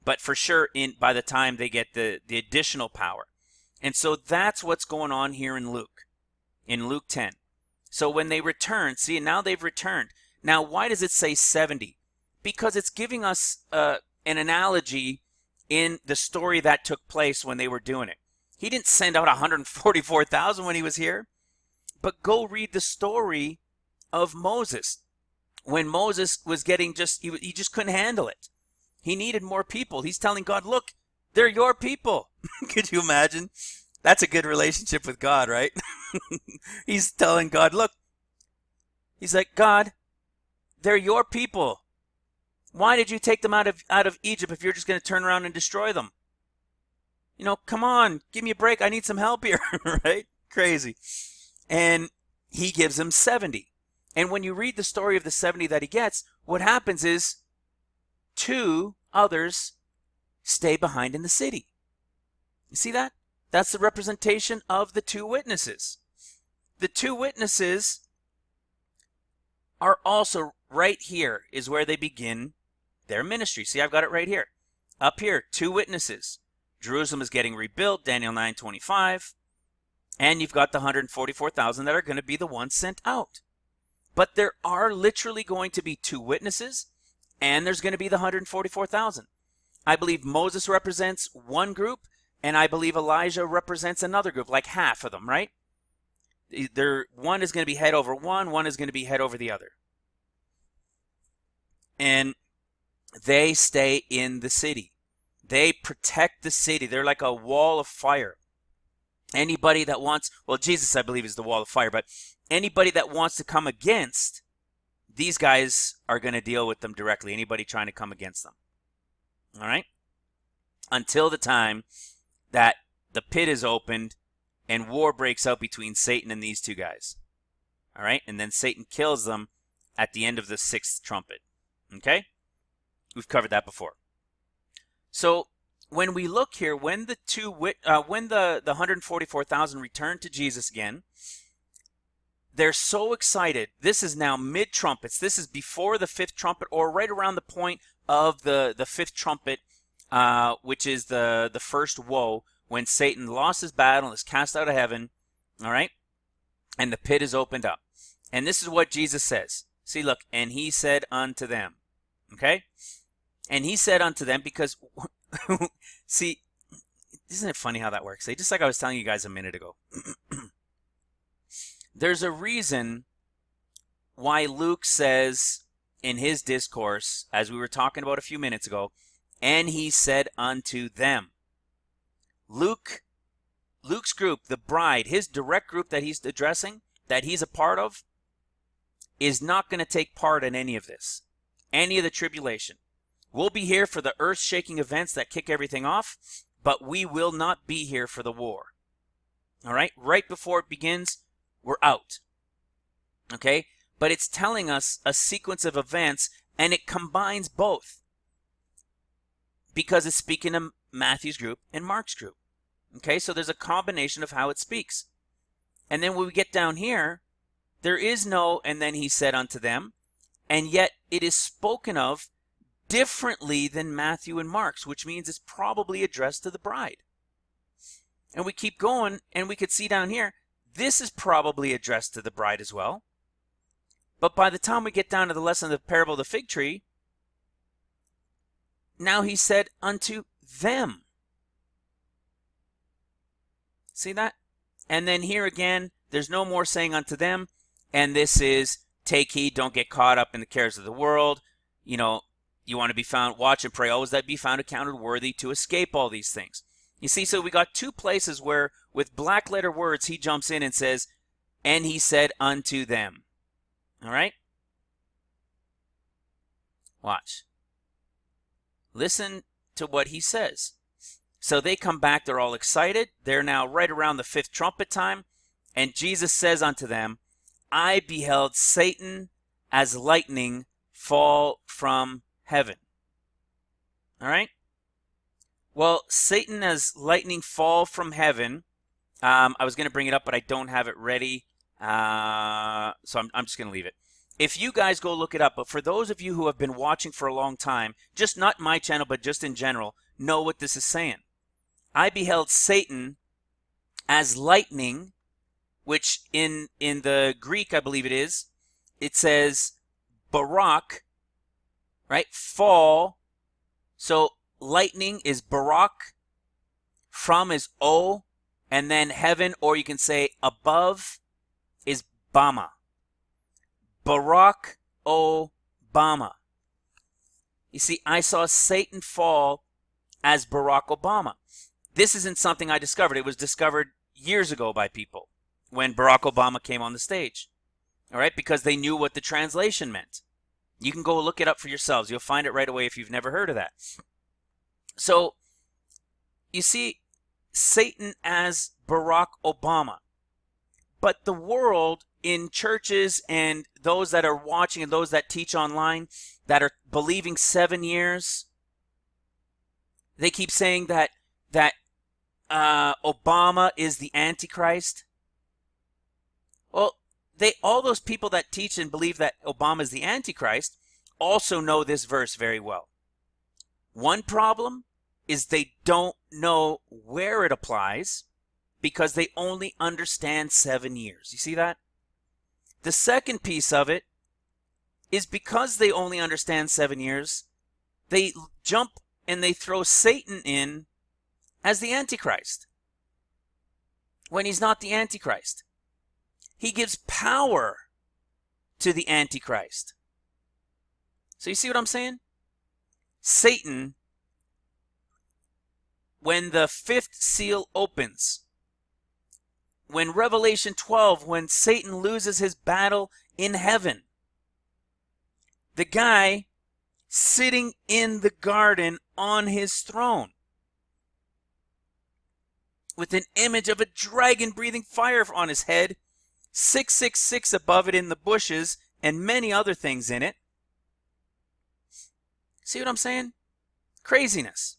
But for sure, by the time they get the additional power. And so that's what's going on here in Luke 10. So when they return, see, now they've returned. Now, why does it say 70? Because it's giving us an analogy in the story that took place when they were doing it. He didn't send out 144,000 when he was here. But go read the story of Moses. When Moses was getting he just couldn't handle it. He needed more people. He's telling God, look, they're your people. Could you imagine? That's a good relationship with God, right? He's telling God, look, he's like, God, they're your people. Why did you take them out of Egypt if you're just going to turn around and destroy them? Come on, give me a break. I need some help here, right? Crazy. And he gives him 70. And when you read the story of the 70 that he gets, what happens is 2 others stay behind in the city. You see that? That's the representation of the 2 witnesses. The 2 witnesses are also right here is where they begin their ministry. See, I've got it right here. Up here, 2 witnesses. Jerusalem is getting rebuilt, Daniel 9:25. And you've got the 144,000 that are going to be the ones sent out. But there are literally going to be 2 witnesses, and there's going to be the 144,000. I believe Moses represents one group, and I believe Elijah represents another group, like half of them, right? One is going to be head over one is going to be head over the other. And they stay in the city. They protect the city. They're like a wall of fire. Anybody that wants, well, Jesus, I believe, is the wall of fire, but anybody that wants to come against, these guys are going to deal with them directly. Anybody trying to come against them. All right? Until the time that the pit is opened and war breaks out between Satan and these two guys. All right? And then Satan kills them at the end of the sixth trumpet. Okay? We've covered that before. So when we look here, when the 144,000 return to Jesus again, they're so excited. This is now mid-trumpets. This is before the fifth trumpet, or right around the point of the fifth trumpet, which is the first woe, when Satan lost his battle and is cast out of heaven, all right? And the pit is opened up. And this is what Jesus says. See, look, and he said unto them, okay? And he said unto them, because, see, isn't it funny how that works? Just like I was telling you guys a minute ago. There's a reason why Luke says in his discourse, as we were talking about a few minutes ago, and he said unto them. Luke's group, the bride, his direct group that he's addressing, that he's a part of, is not going to take part in any of this, any of the tribulation. We'll be here for the earth-shaking events that kick everything off, but we will not be here for the war. All right? Right before it begins, we're out. Okay? But it's telling us a sequence of events, and it combines both, because it's speaking to Matthew's group and Mark's group. Okay? So there's a combination of how it speaks. And then when we get down here, there is no, and then he said unto them, and yet it is spoken of differently than Matthew and Mark's, which means it's probably addressed to the bride. And we keep going, and we could see down here, this is probably addressed to the bride as well. But by the time we get down to the lesson of the parable of the fig tree, now he said unto them. See that? And then here again, there's no more saying unto them, and this is, take heed, don't get caught up in the cares of the world. You know, you want to be found, watch and pray always that be found accounted worthy to escape all these things. You see, so we got two places where with black letter words he jumps in and says, and he said unto them. All right? Watch. Listen to what he says. So they come back, they're all excited. They're now right around the fifth trumpet time. And Jesus says unto them, I beheld Satan as lightning fall from heaven. All right? Well, Satan as lightning fall from heaven. I was going to bring it up, but I don't have it ready. So I'm just going to leave it. If you guys go look it up, but for those of you who have been watching for a long time, just not my channel, but just in general, know what this is saying. I beheld Satan as lightning, which in the Greek, I believe it says barak, right? Fall. So lightning is barak, from is o, and then heaven, or you can say above, is bama. Barack Obama. You see, I saw Satan fall as Barack Obama. This isn't something I discovered. It was discovered years ago by people when Barack Obama came on the stage. All right, because they knew what the translation meant. You can go look it up for yourselves. You'll find it right away if you've never heard of that. So, you see, Satan as Barack Obama. But the world in churches and those that are watching and those that teach online that are believing 7 years, they keep saying that Obama is the Antichrist. Well, all those people that teach and believe that Obama is the Antichrist also know this verse very well. One problem is they don't know where it applies because they only understand 7 years. You see that? The second piece of it is because they only understand 7 years, they jump and they throw Satan in as the Antichrist when he's not the Antichrist. He gives power to the Antichrist. So you see what I'm saying? Satan, when the fifth seal opens, when Revelation 12, when Satan loses his battle in heaven, the guy sitting in the garden on his throne with an image of a dragon breathing fire on his head, 666 above it in the bushes, and many other things in it. See what I'm saying? Craziness.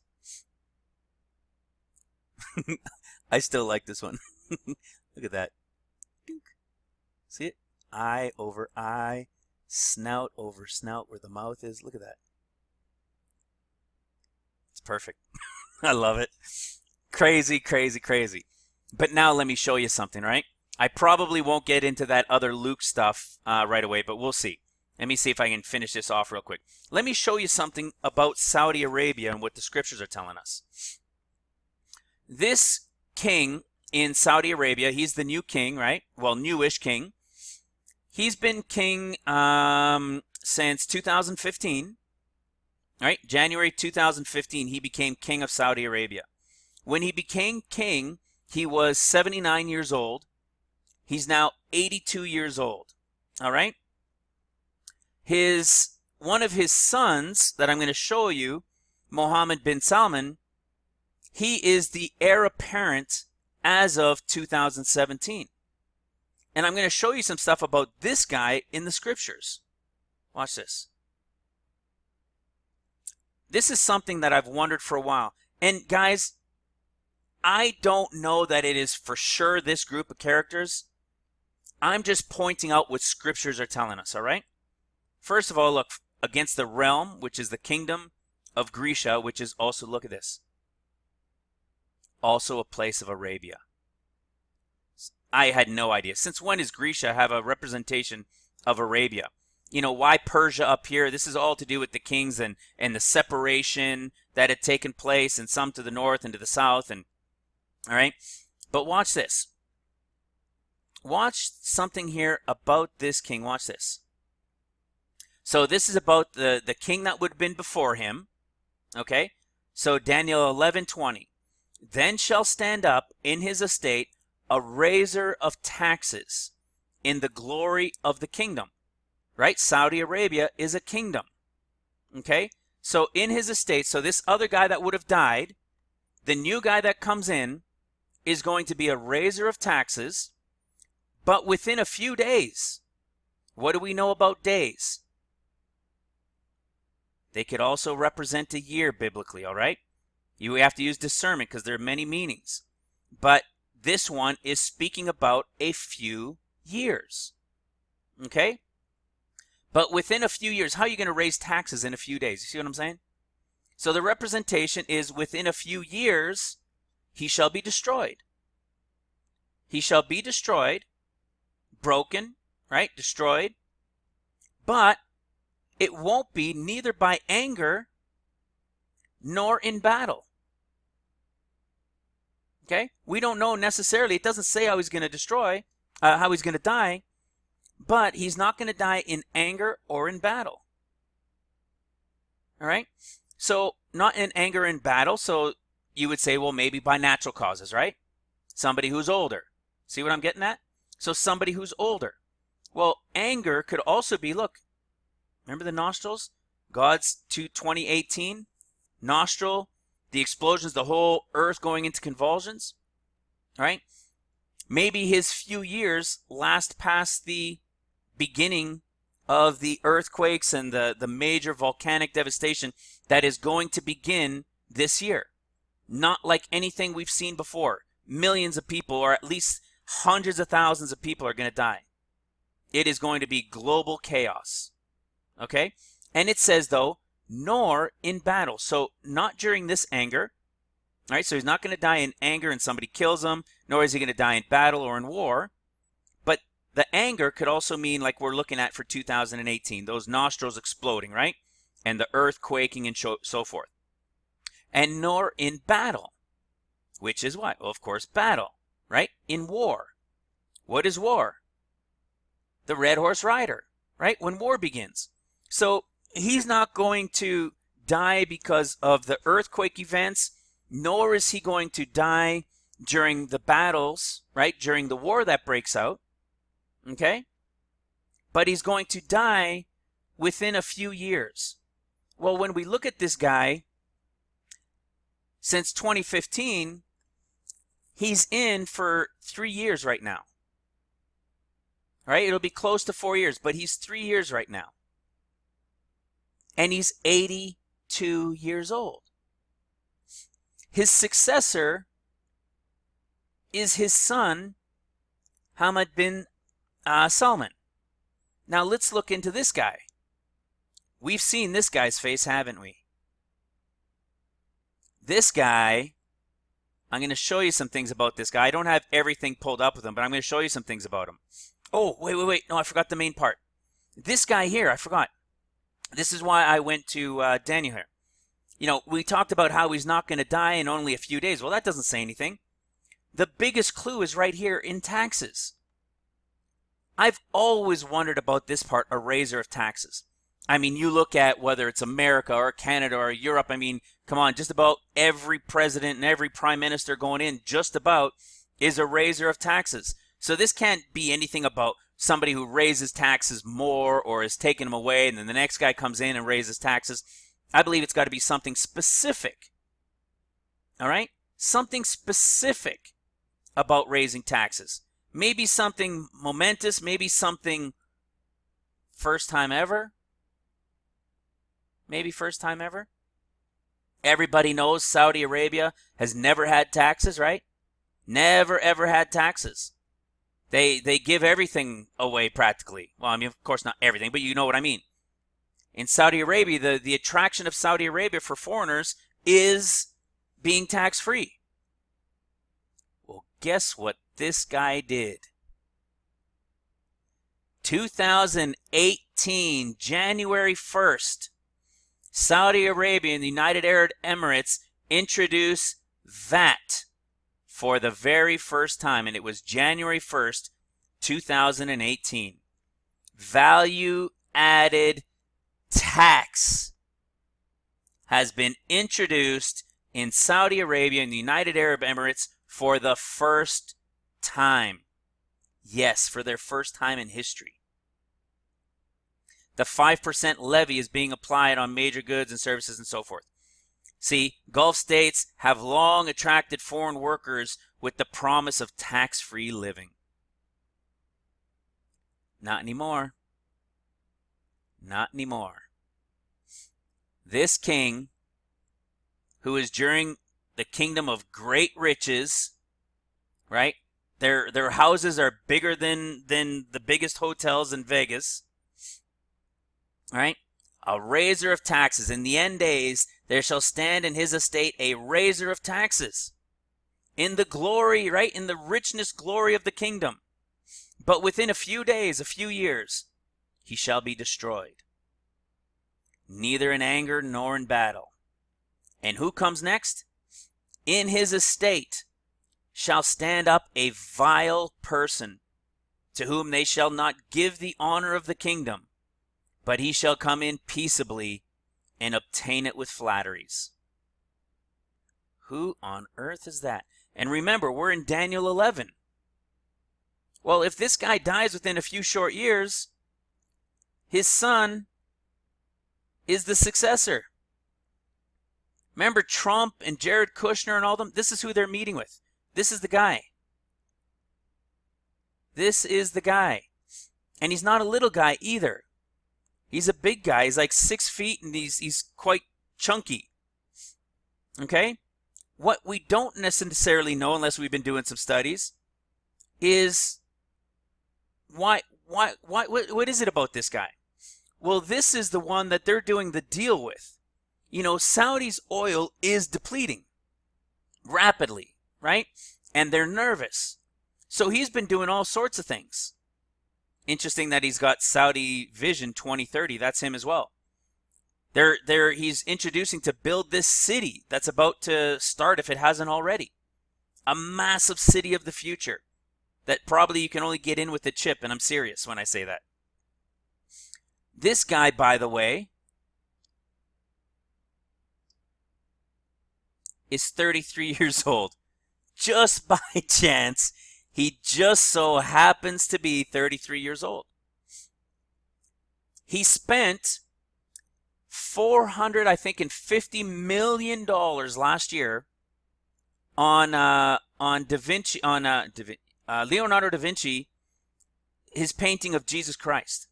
I still like this one. Look at that. See it? Eye over eye, snout over snout where the mouth is. Look at that. It's perfect. I love it. Crazy, crazy, crazy. But now let me show you something, right? I probably won't get into that other Luke stuff right away, but we'll see. Let me see if I can finish this off real quick. Let me show you something about Saudi Arabia and what the scriptures are telling us. This king in Saudi Arabia, he's the new king, right? Well, newish king. He's been king since 2015, right? January 2015, he became king of Saudi Arabia. When he became king, he was 79 years old. He's now 82 years old, all right? One of his sons that I'm going to show you, Mohammed bin Salman, he is the heir apparent as of 2017. And I'm going to show you some stuff about this guy in the scriptures. Watch this. This is something that I've wondered for a while. And guys, I don't know that it is for sure this group of characters. I'm just pointing out what scriptures are telling us, all right? First of all, look, against the realm, which is the kingdom of Grecia, which is also, look at this, also a place of Arabia. I had no idea. Since when does Grecia have a representation of Arabia? You know, why Persia up here? This is all to do with the kings and the separation that had taken place, and some to the north and to the south. And all right, but watch this. Watch something here about this king. Watch this. So this is about the king that would have been before him. Okay, so Daniel 11:20. Then shall stand up in his estate a raiser of taxes in the glory of the kingdom. Right? Saudi Arabia is a kingdom. Okay? So in his estate, so this other guy that would have died, the new guy that comes in is going to be a raiser of taxes, but within a few days. What do we know about days? They could also represent a year biblically, all right? You have to use discernment because there are many meanings. But this one is speaking about a few years. Okay? But within a few years, how are you going to raise taxes in a few days? You see what I'm saying? So the representation is within a few years, he shall be destroyed. He shall be destroyed, broken, right? Destroyed. But it won't be neither by anger nor in battle. Okay? We don't know necessarily. It doesn't say how he's going to destroy, how he's going to die, but he's not going to die in anger or in battle. All right? So not in anger in battle. So you would say, well, maybe by natural causes, right? Somebody who's older. See what I'm getting at? So somebody who's older. Well, anger could also be, look, remember the nostrils? God's 2018 nostril, the explosions, the whole earth going into convulsions, right? Maybe his few years last past the beginning of the earthquakes and the major volcanic devastation that is going to begin this year. Not like anything we've seen before. Millions of people, or at least hundreds of thousands of people, are going to die. It is going to be global chaos. Okay? And it says, though, nor in battle. So not during this anger. All right? So he's not going to die in anger and somebody kills him, nor is he going to die in battle or in war. But the anger could also mean like we're looking at for 2018, those nostrils exploding, right? And the earth quaking and so forth. And nor in battle. Which is what? Well, of course, battle, right? In war. What is war? The red horse rider, right? When war begins. So he's not going to die because of the earthquake events, nor is he going to die during the battles, right? During the war that breaks out, okay? But he's going to die within a few years. Well, when we look at this guy, since 2015, he's in for 3 years right now. Right? It'll be close to 4 years, but he's 3 years right now. And he's 82 years old. His successor is his son, Hamad bin Salman. Now let's look into this guy. We've seen this guy's face, haven't we? This guy, I'm going to show you some things about this guy. I don't have everything pulled up with him, but I'm going to show you some things about him. Oh, wait. No, I forgot the main part. This guy here, I forgot. This is why I went to Daniel here. You know, we talked about how he's not going to die in only a few days. Well, that doesn't say anything. The biggest clue is right here in taxes. I've always wondered about this part, a raiser of taxes. I mean, you look at whether it's America or Canada or Europe. I mean, come on, just about every president and every prime minister going in just about is a raiser of taxes. So this can't be anything about somebody who raises taxes more or is taking them away and then the next guy comes in and raises taxes. I believe it's got to be something specific. All right? Something specific about raising taxes. Maybe something momentous, maybe something first time ever. Maybe first time ever. Everybody knows Saudi Arabia has never had taxes, right? Never ever had taxes. They give everything away practically. Well, I mean, of course not everything, but you know what I mean. In Saudi Arabia, the attraction of Saudi Arabia for foreigners is being tax-free. Well, guess what this guy did? 2018, January 1st, Saudi Arabia and the United Arab Emirates introduced VAT for the very first time, and it was January 1st, 2018. Value added tax has been introduced in Saudi Arabia and the United Arab Emirates for the first time. Yes, for their first time in history. The 5% levy is being applied on major goods and services and so forth. See, Gulf states have long attracted foreign workers with the promise of tax-free living. Not anymore. Not anymore. This king, who is during the kingdom of great riches, right? Their houses are bigger than the biggest hotels in Vegas, right? A raiser of taxes. In the end days, there shall stand in his estate a raiser of taxes. In the glory, right? In the richness, glory of the kingdom. But within a few days, a few years, he shall be destroyed. Neither in anger nor in battle. And who comes next? In his estate shall stand up a vile person, to whom they shall not give the honor of the kingdom, but he shall come in peaceably and obtain it with flatteries. Who on earth is that? And remember, we're in Daniel 11. Well, if this guy dies within a few short years, his son is the successor. Remember Trump and Jared Kushner and all them? This is who they're meeting with. This is the guy. This is the guy. And he's not a little guy either. He's a big guy. He's like 6 feet and he's quite chunky. Okay? What we don't necessarily know, unless we've been doing some studies, is what is it about this guy? Well, this is the one that they're doing the deal with. You know, Saudi's oil is depleting rapidly, right? And they're nervous. So he's been doing all sorts of things. Interesting that he's got Saudi Vision 2030. That's him as well. He's introducing to build this city that's about to start, if it hasn't already. A massive city of the future that probably you can only get in with a chip, and I'm serious when I say that. This guy, by the way, is 33 years old. Just by chance, he just so happens to be 33 years old. He spent $450 million last year on Leonardo da Vinci, his painting of Jesus Christ.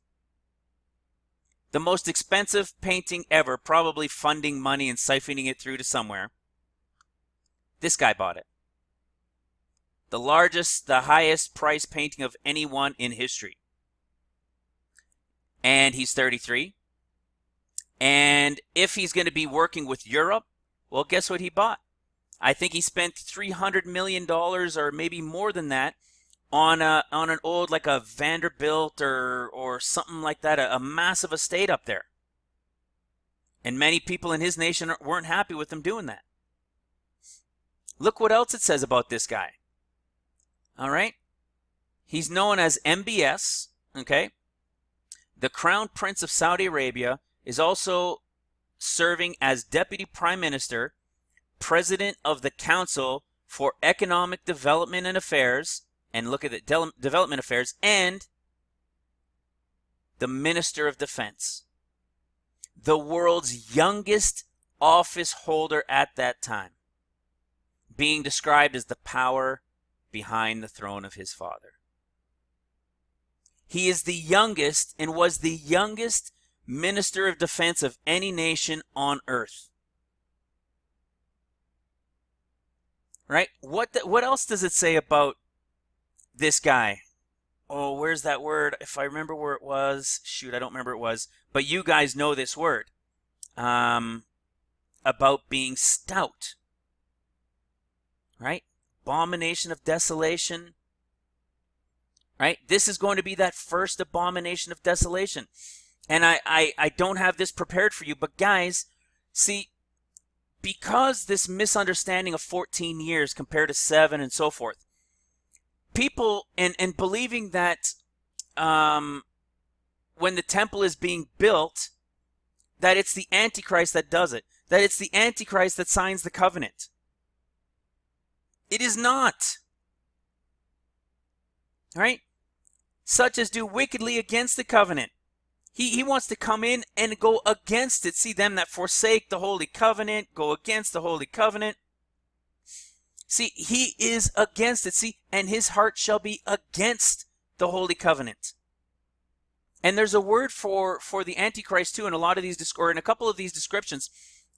The most expensive painting ever, probably funding money and siphoning it through to somewhere. This guy bought it. The largest, the highest price painting of anyone in history. And he's 33. And if he's going to be working with Europe, well, guess what he bought? I think he spent $300 million or maybe more than that on an old, like a Vanderbilt or something like that, a massive estate up there. And many people in his nation weren't happy with him doing that. Look what else it says about this guy. All right? He's known as MBS, okay? The Crown Prince of Saudi Arabia is also serving as Deputy Prime Minister, President of the Council for Economic Development and Affairs, and look at it, Development Affairs, and the Minister of Defense. The world's youngest office holder at that time, being described as the power behind the throne of his father. He is the youngest and was the youngest Minister of Defense of any nation on earth. Right? What else does it say about this guy? Oh, where's that word? If I remember where it was. Shoot, I don't remember it was. But you guys know this word. About being stout. Right? Abomination of desolation. Right? This is going to be that first abomination of desolation. And I don't have this prepared for you, but guys, see, because this misunderstanding of 14 years compared to 7 and so forth, people, and believing that when the temple is being built, that it's the Antichrist that does it, that it's the Antichrist that signs the covenant. It is not. Right? Such as do wickedly against the covenant. He wants to come in and go against it. See, them that forsake the holy covenant, go against the holy covenant. See, he is against it. See, and his heart shall be against the holy covenant. And there's a word for the Antichrist too in a lot of these, or in a couple of these descriptions,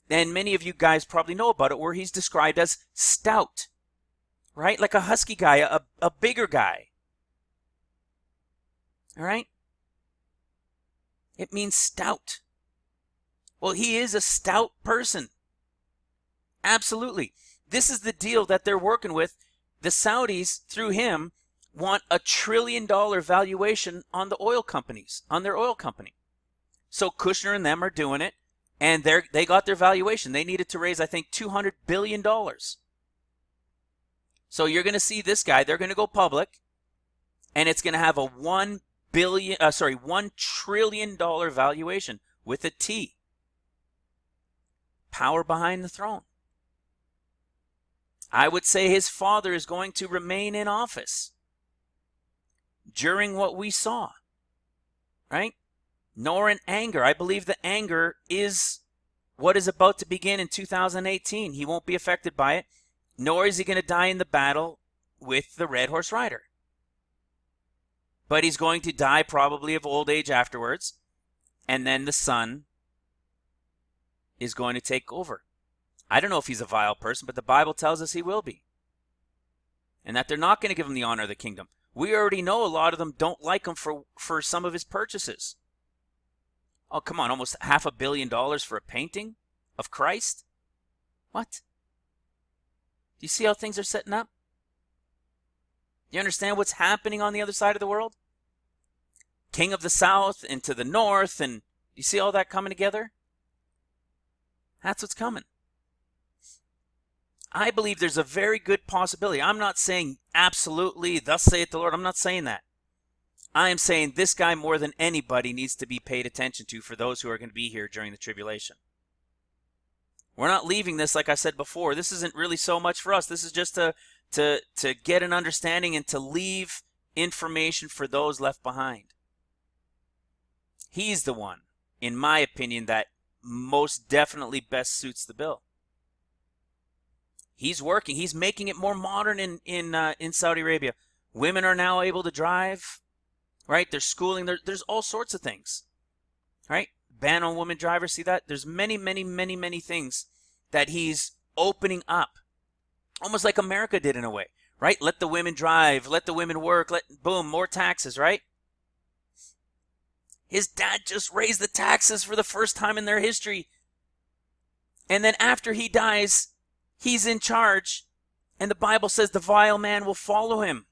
and many of you guys probably know about it, where he's described as stout. Right? Like a husky guy, a bigger guy. All right? It means stout. Well, he is a stout person. Absolutely. This is the deal that they're working with. The Saudis, through him, want $1 trillion valuation on the oil companies, on their oil company. So Kushner and them are doing it, and they got their valuation. They needed to raise, I think, $200 billion. So you're going to see this guy, they're going to go public, and it's going to have a $1 trillion valuation with a T. Power behind the throne. I would say his father is going to remain in office during what we saw. Right? Nor in anger. I believe the anger is what is about to begin in 2018. He won't be affected by it, nor is he going to die in the battle with the Red Horse Rider. But he's going to die probably of old age afterwards. And then the son is going to take over. I don't know if he's a vile person, but the Bible tells us he will be. And that they're not going to give him the honor of the kingdom. We already know a lot of them don't like him for some of his purchases. Oh, come on, almost $500 million for a painting of Christ? What? Do you see how things are setting up? You understand what's happening on the other side of the world? King of the south and to the north, and you see all that coming together? That's what's coming. I believe there's a very good possibility. I'm not saying absolutely, thus saith the Lord. I'm not saying that. I am saying this guy more than anybody needs to be paid attention to for those who are going to be here during the tribulation. We're not leaving this, like I said before. This isn't really so much for us. This is just to get an understanding and to leave information for those left behind. He's the one, in my opinion, that most definitely best suits the bill. He's working. He's making it more modern in Saudi Arabia. Women are now able to drive, right? There's schooling. There's all sorts of things, right? Ban on women drivers. See that? There's many, many, many, many things that he's opening up, almost like America did in a way, right? Let the women drive. Let the women work. Boom, more taxes, right? His dad just raised the taxes for the first time in their history. And then after he dies, he's in charge. And the Bible says the vile man will follow him,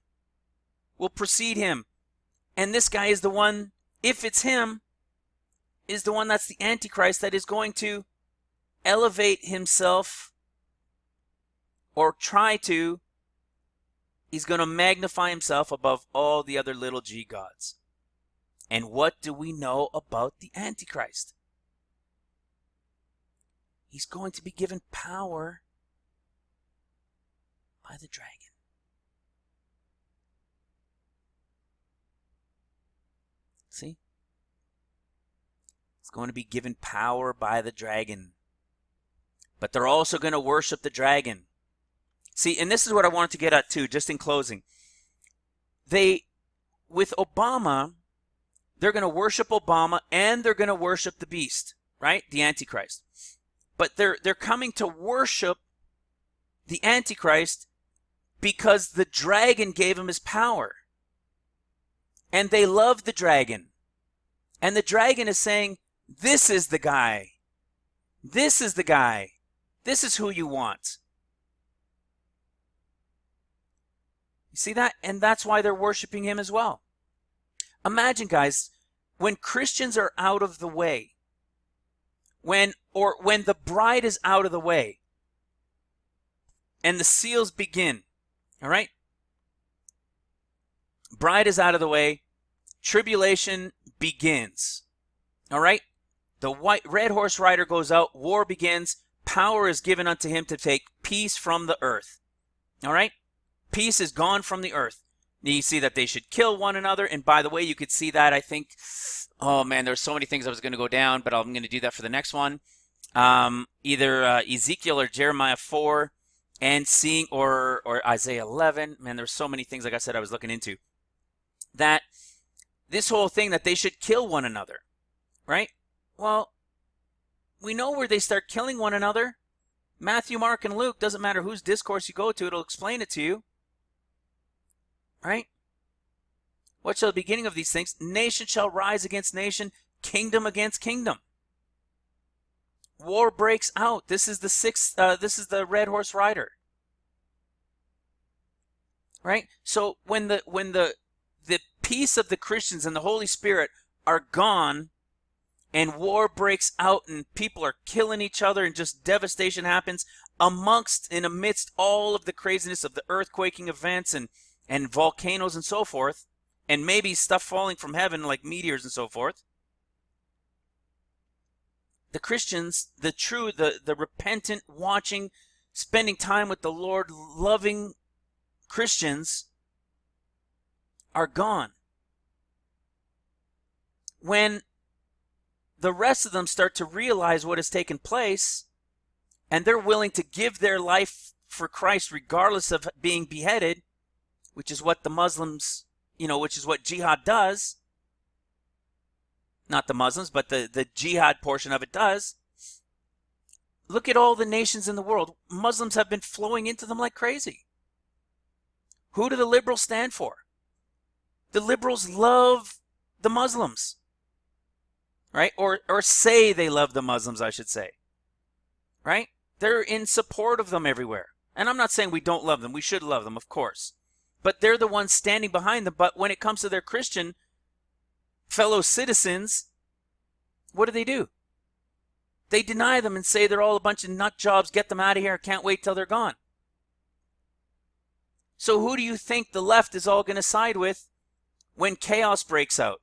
will precede him. And this guy is the one, if it's him, is the one that's the Antichrist that is going to elevate himself, or try to. He's going to magnify himself above all the other little g gods. And what do we know about the Antichrist? He's going to be given power by the dragon. See? He's going to be given power by the dragon. But they're also going to worship the dragon. See, and this is what I wanted to get at too, just in closing. With Obama, they're going to worship Obama and they're going to worship the beast, right? The Antichrist. But they're coming to worship the Antichrist because the dragon gave him his power. And they love the dragon. And the dragon is saying, this is the guy. This is the guy. This is who you want. You see that? And that's why they're worshiping him as well. Imagine, guys, when Christians are out of the way, when the bride is out of the way, and the seals begin, all right? Bride is out of the way, tribulation begins, all right? The red horse rider goes out, war begins, power is given unto him to take peace from the earth, all right? Peace is gone from the earth. You see that they should kill one another. And by the way, you could see that, I think, oh man, there's so many things I was going to go down, but I'm going to do that for the next one. Either Ezekiel or Jeremiah 4 and seeing, or Isaiah 11. Man, there's so many things, like I said, I was looking into. That this whole thing that they should kill one another, right? Well, we know where they start killing one another. Matthew, Mark, and Luke, doesn't matter whose discourse you go to, it'll explain it to you. Right? What shall the beginning of these things? Nation shall rise against nation, kingdom against kingdom. War breaks out. This is the red horse rider. Right? So when the peace of the Christians and the Holy Spirit are gone, and war breaks out and people are killing each other and just devastation happens amidst all of the craziness of the earthquaking events and volcanoes and so forth, and maybe stuff falling from heaven like meteors and so forth. The Christians, the repentant, watching, spending time with the Lord, loving Christians are gone. When the rest of them start to realize what has taken place, and they're willing to give their life for Christ regardless of being beheaded, which is what the Muslims, which is what jihad does. Not the Muslims, but the jihad portion of it does. Look at all the nations in the world. Muslims have been flowing into them like crazy. Who do the liberals stand for? The liberals love the Muslims. Right? Or say they love the Muslims, I should say. Right? They're in support of them everywhere. And I'm not saying we don't love them. We should love them, of course. But they're the ones standing behind them. But when it comes to their Christian fellow citizens, what do? They deny them and say they're all a bunch of nut jobs. Get them out of here. Can't wait till they're gone. So who do you think the left is all going to side with when chaos breaks out?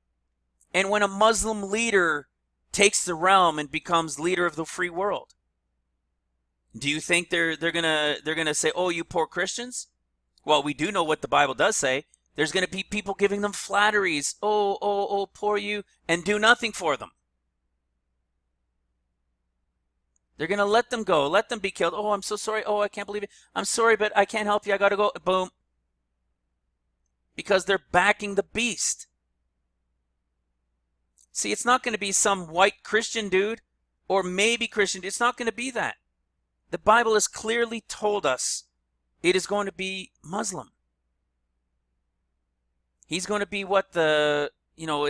And when a Muslim leader takes the realm and becomes leader of the free world? Do you think they're gonna say, "Oh, you poor Christians"? Well, we do know what the Bible does say. There's gonna be people giving them flatteries. Oh, oh, oh, poor you, and do nothing for them. They're gonna let them go, let them be killed. Oh, I'm so sorry. Oh, I can't believe it. I'm sorry, but I can't help you. I gotta go. Boom. Because they're backing the beast. See, it's not going to be some white Christian dude or maybe Christian. It's not going to be that. The Bible has clearly told us it is going to be Muslim. He's going to be what it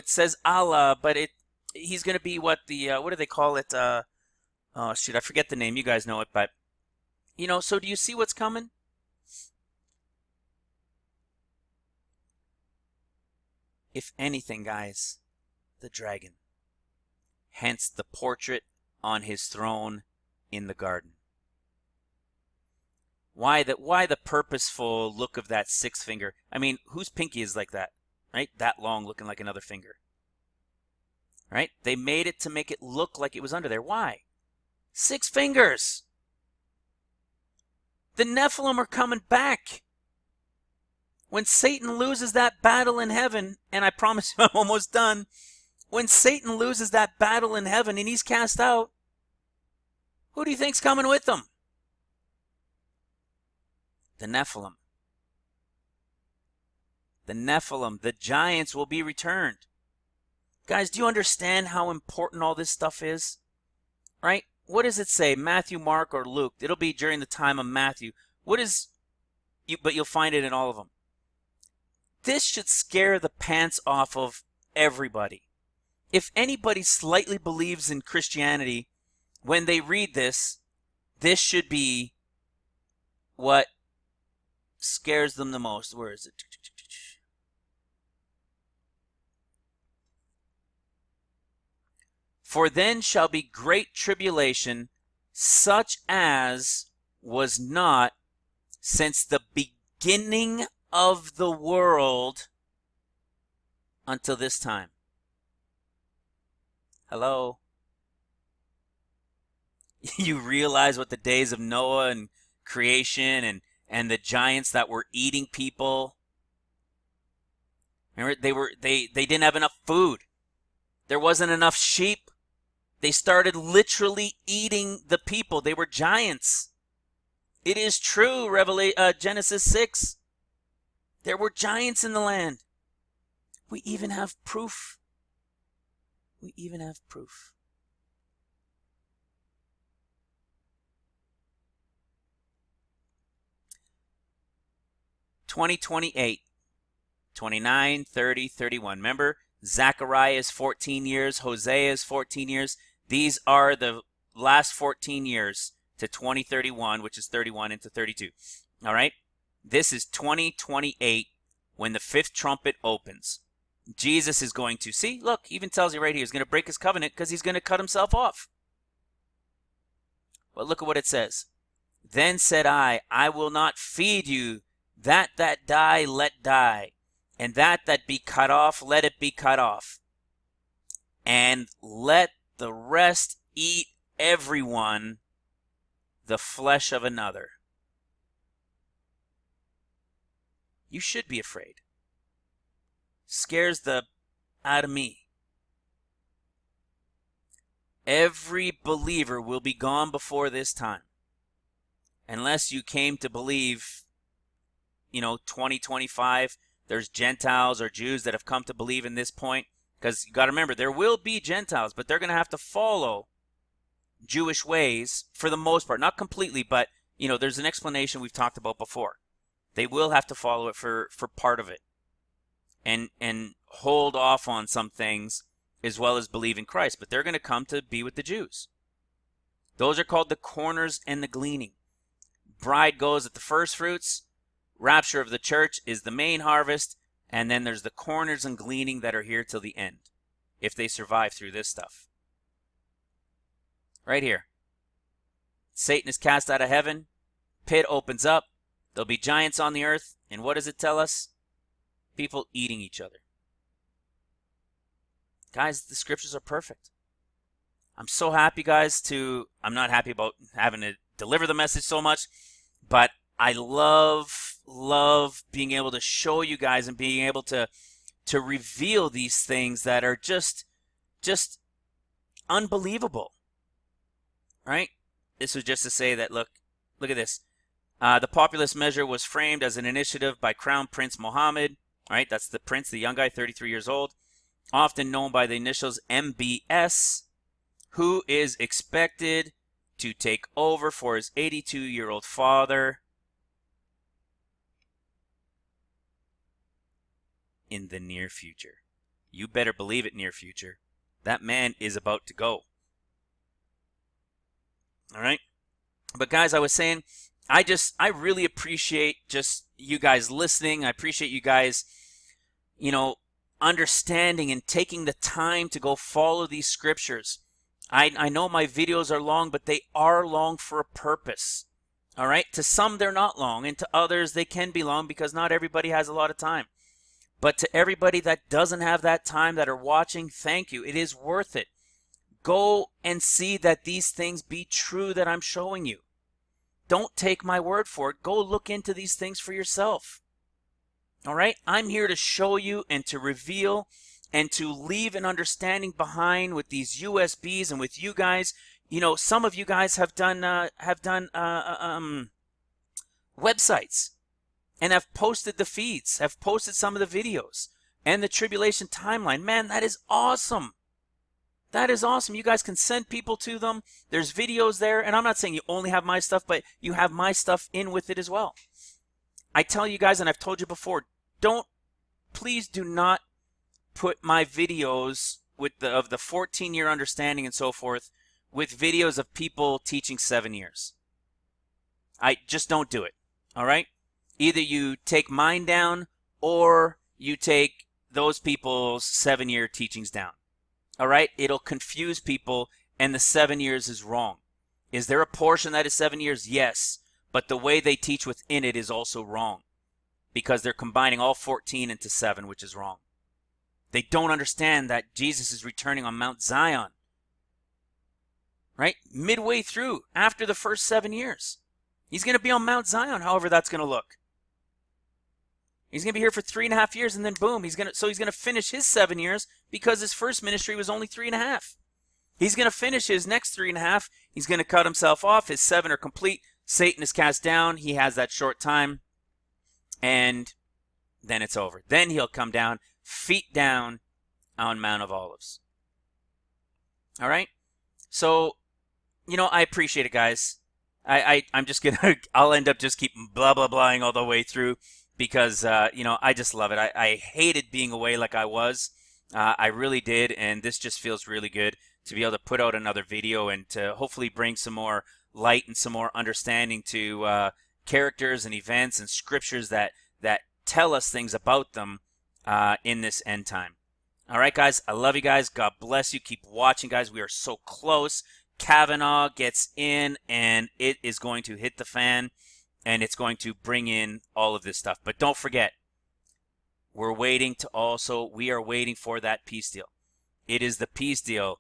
says Allah, but he's going to be what what do they call it? Oh, shoot, I forget the name. You guys know it, but, so do you see what's coming? If anything, guys, the dragon. Hence the portrait on his throne in the garden. Why the purposeful look of that sixth finger? I mean, whose pinky is like that, right? That long, looking like another finger, right? They made it to make it look like it was under there. Why? 6 fingers. The Nephilim are coming back. When Satan loses that battle in heaven, and I promise you I'm almost done. When Satan loses that battle in heaven and he's cast out, who do you think's coming with him? The Nephilim. The Nephilim, the giants, will be returned. Guys, do you understand how important all this stuff is? Right? What does it say? Matthew, Mark, or Luke? It'll be during the time of Matthew. But you'll find it in all of them. This should scare the pants off of everybody. If anybody slightly believes in Christianity, when they read this should be what scares them the most. Where is it? For then shall be great tribulation, such as was not since the beginning of the world until this time. Hello? You realize what the days of Noah and creation and the giants that were eating people. Remember, they didn't have enough food. There wasn't enough sheep. They started literally eating the people. They were giants. It is true, Genesis 6. There were giants in the land. We even have proof. We even have proof. (2028) 29, 30, 31. Remember, Zechariah is 14 years. Hosea is 14 years. These are the last 14 years to 2031, which is 31 into 32. All right? This is 2028 when the 5th trumpet opens. Jesus is going to, see, look, even tells you right here, he's going to break his covenant because he's going to cut himself off. But look at what it says. Then said I will not feed you. That die, let die. And that be cut off, let it be cut off. And let the rest eat everyone the flesh of another. You should be afraid. Scares the out of me. Every believer will be gone before this time. Unless you came to believe, 2025, there's Gentiles or Jews that have come to believe in this point. Because you got to remember, there will be Gentiles, but they're going to have to follow Jewish ways for the most part. Not completely, but, there's an explanation we've talked about before. They will have to follow it for part of it. And hold off on some things as well as believe in Christ. But they're going to come to be with the Jews. Those are called the corners and the gleaning. Bride goes at the first fruits. Rapture of the church is the main harvest. And then there's the corners and gleaning that are here till the end, if they survive through this stuff. Right here. Satan is cast out of heaven. Pit opens up. There'll be giants on the earth. And what does it tell us? People eating each other. Guys, the scriptures are perfect. I'm so happy, guys, I'm not happy about having to deliver the message so much, but I love being able to show you guys and being able to reveal these things that are just unbelievable, right? This was just to say that, look at this. The populist measure was framed as an initiative by Crown Prince Mohammed, right? That's the prince, the young guy, 33 years old, often known by the initials MBS, who is expected to take over for his 82-year-old father in the near future. You better believe it, near future. That man is about to go. All right? But guys, I was saying, I really appreciate just you guys listening. I appreciate you guys, understanding and taking the time to go follow these scriptures. I know my videos are long, but they are long for a purpose. All right? To some, they're not long, and to others, they can be long because not everybody has a lot of time. But to everybody that doesn't have that time, that are watching, thank you. It is worth it. Go and see that these things be true that I'm showing you. Don't take my word for it. Go look into these things for yourself. All right? I'm here to show you and to reveal and to leave an understanding behind with these USBs and with you guys. Some of you guys have done websites and have posted the feeds, have posted some of the videos and the tribulation timeline. Man, that is awesome. That is awesome. You guys can send people to them. There's videos there. And I'm not saying you only have my stuff, but you have my stuff in with it as well. I tell you guys, and I've told you before, please do not put my videos of the 14-year understanding and so forth with videos of people teaching 7 years. I just don't do it. All right? Either you take mine down or you take those people's 7-year teachings down. All right? It'll confuse people, and the 7 years is wrong. Is there a portion that is 7 years? Yes. But the way they teach within it is also wrong because they're combining all 14 into 7, which is wrong. They don't understand that Jesus is returning on Mount Zion, right? Midway through, after the first 7 years. He's going to be on Mount Zion, however that's going to look. He's going to be here for 3.5 years, and then boom, he's going to finish his 7 years because his first ministry was only 3.5. He's going to finish his next 3.5. He's going to cut himself off. His 7 are complete. Satan is cast down. He has that short time, and then it's over. Then he'll come down, feet down on Mount of Olives. All right? So, I appreciate it, guys. I'm just going to, I'll end up just keeping blah, blah, blahing all the way through because, I just love it. I hated being away like I was. I really did, and this just feels really good to be able to put out another video and to hopefully bring some more light and some more understanding to characters and events and scriptures that tell us things about them in this end time. All right, guys, I love you guys. God bless you. Keep watching, guys. We are so close. Kavanaugh gets in, and it is going to hit the fan, and it's going to bring in all of this stuff. But don't forget, we are waiting for that peace deal. It is the peace deal.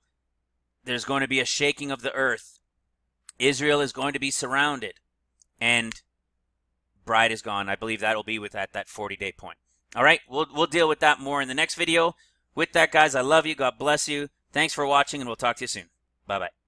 There's going to be a shaking of the earth. Israel is going to be surrounded, and bride is gone. I believe that'll be at that 40-day point. All right, we'll deal with that more in the next video. With that, guys, I love you. God bless you. Thanks for watching, and we'll talk to you soon. Bye-bye.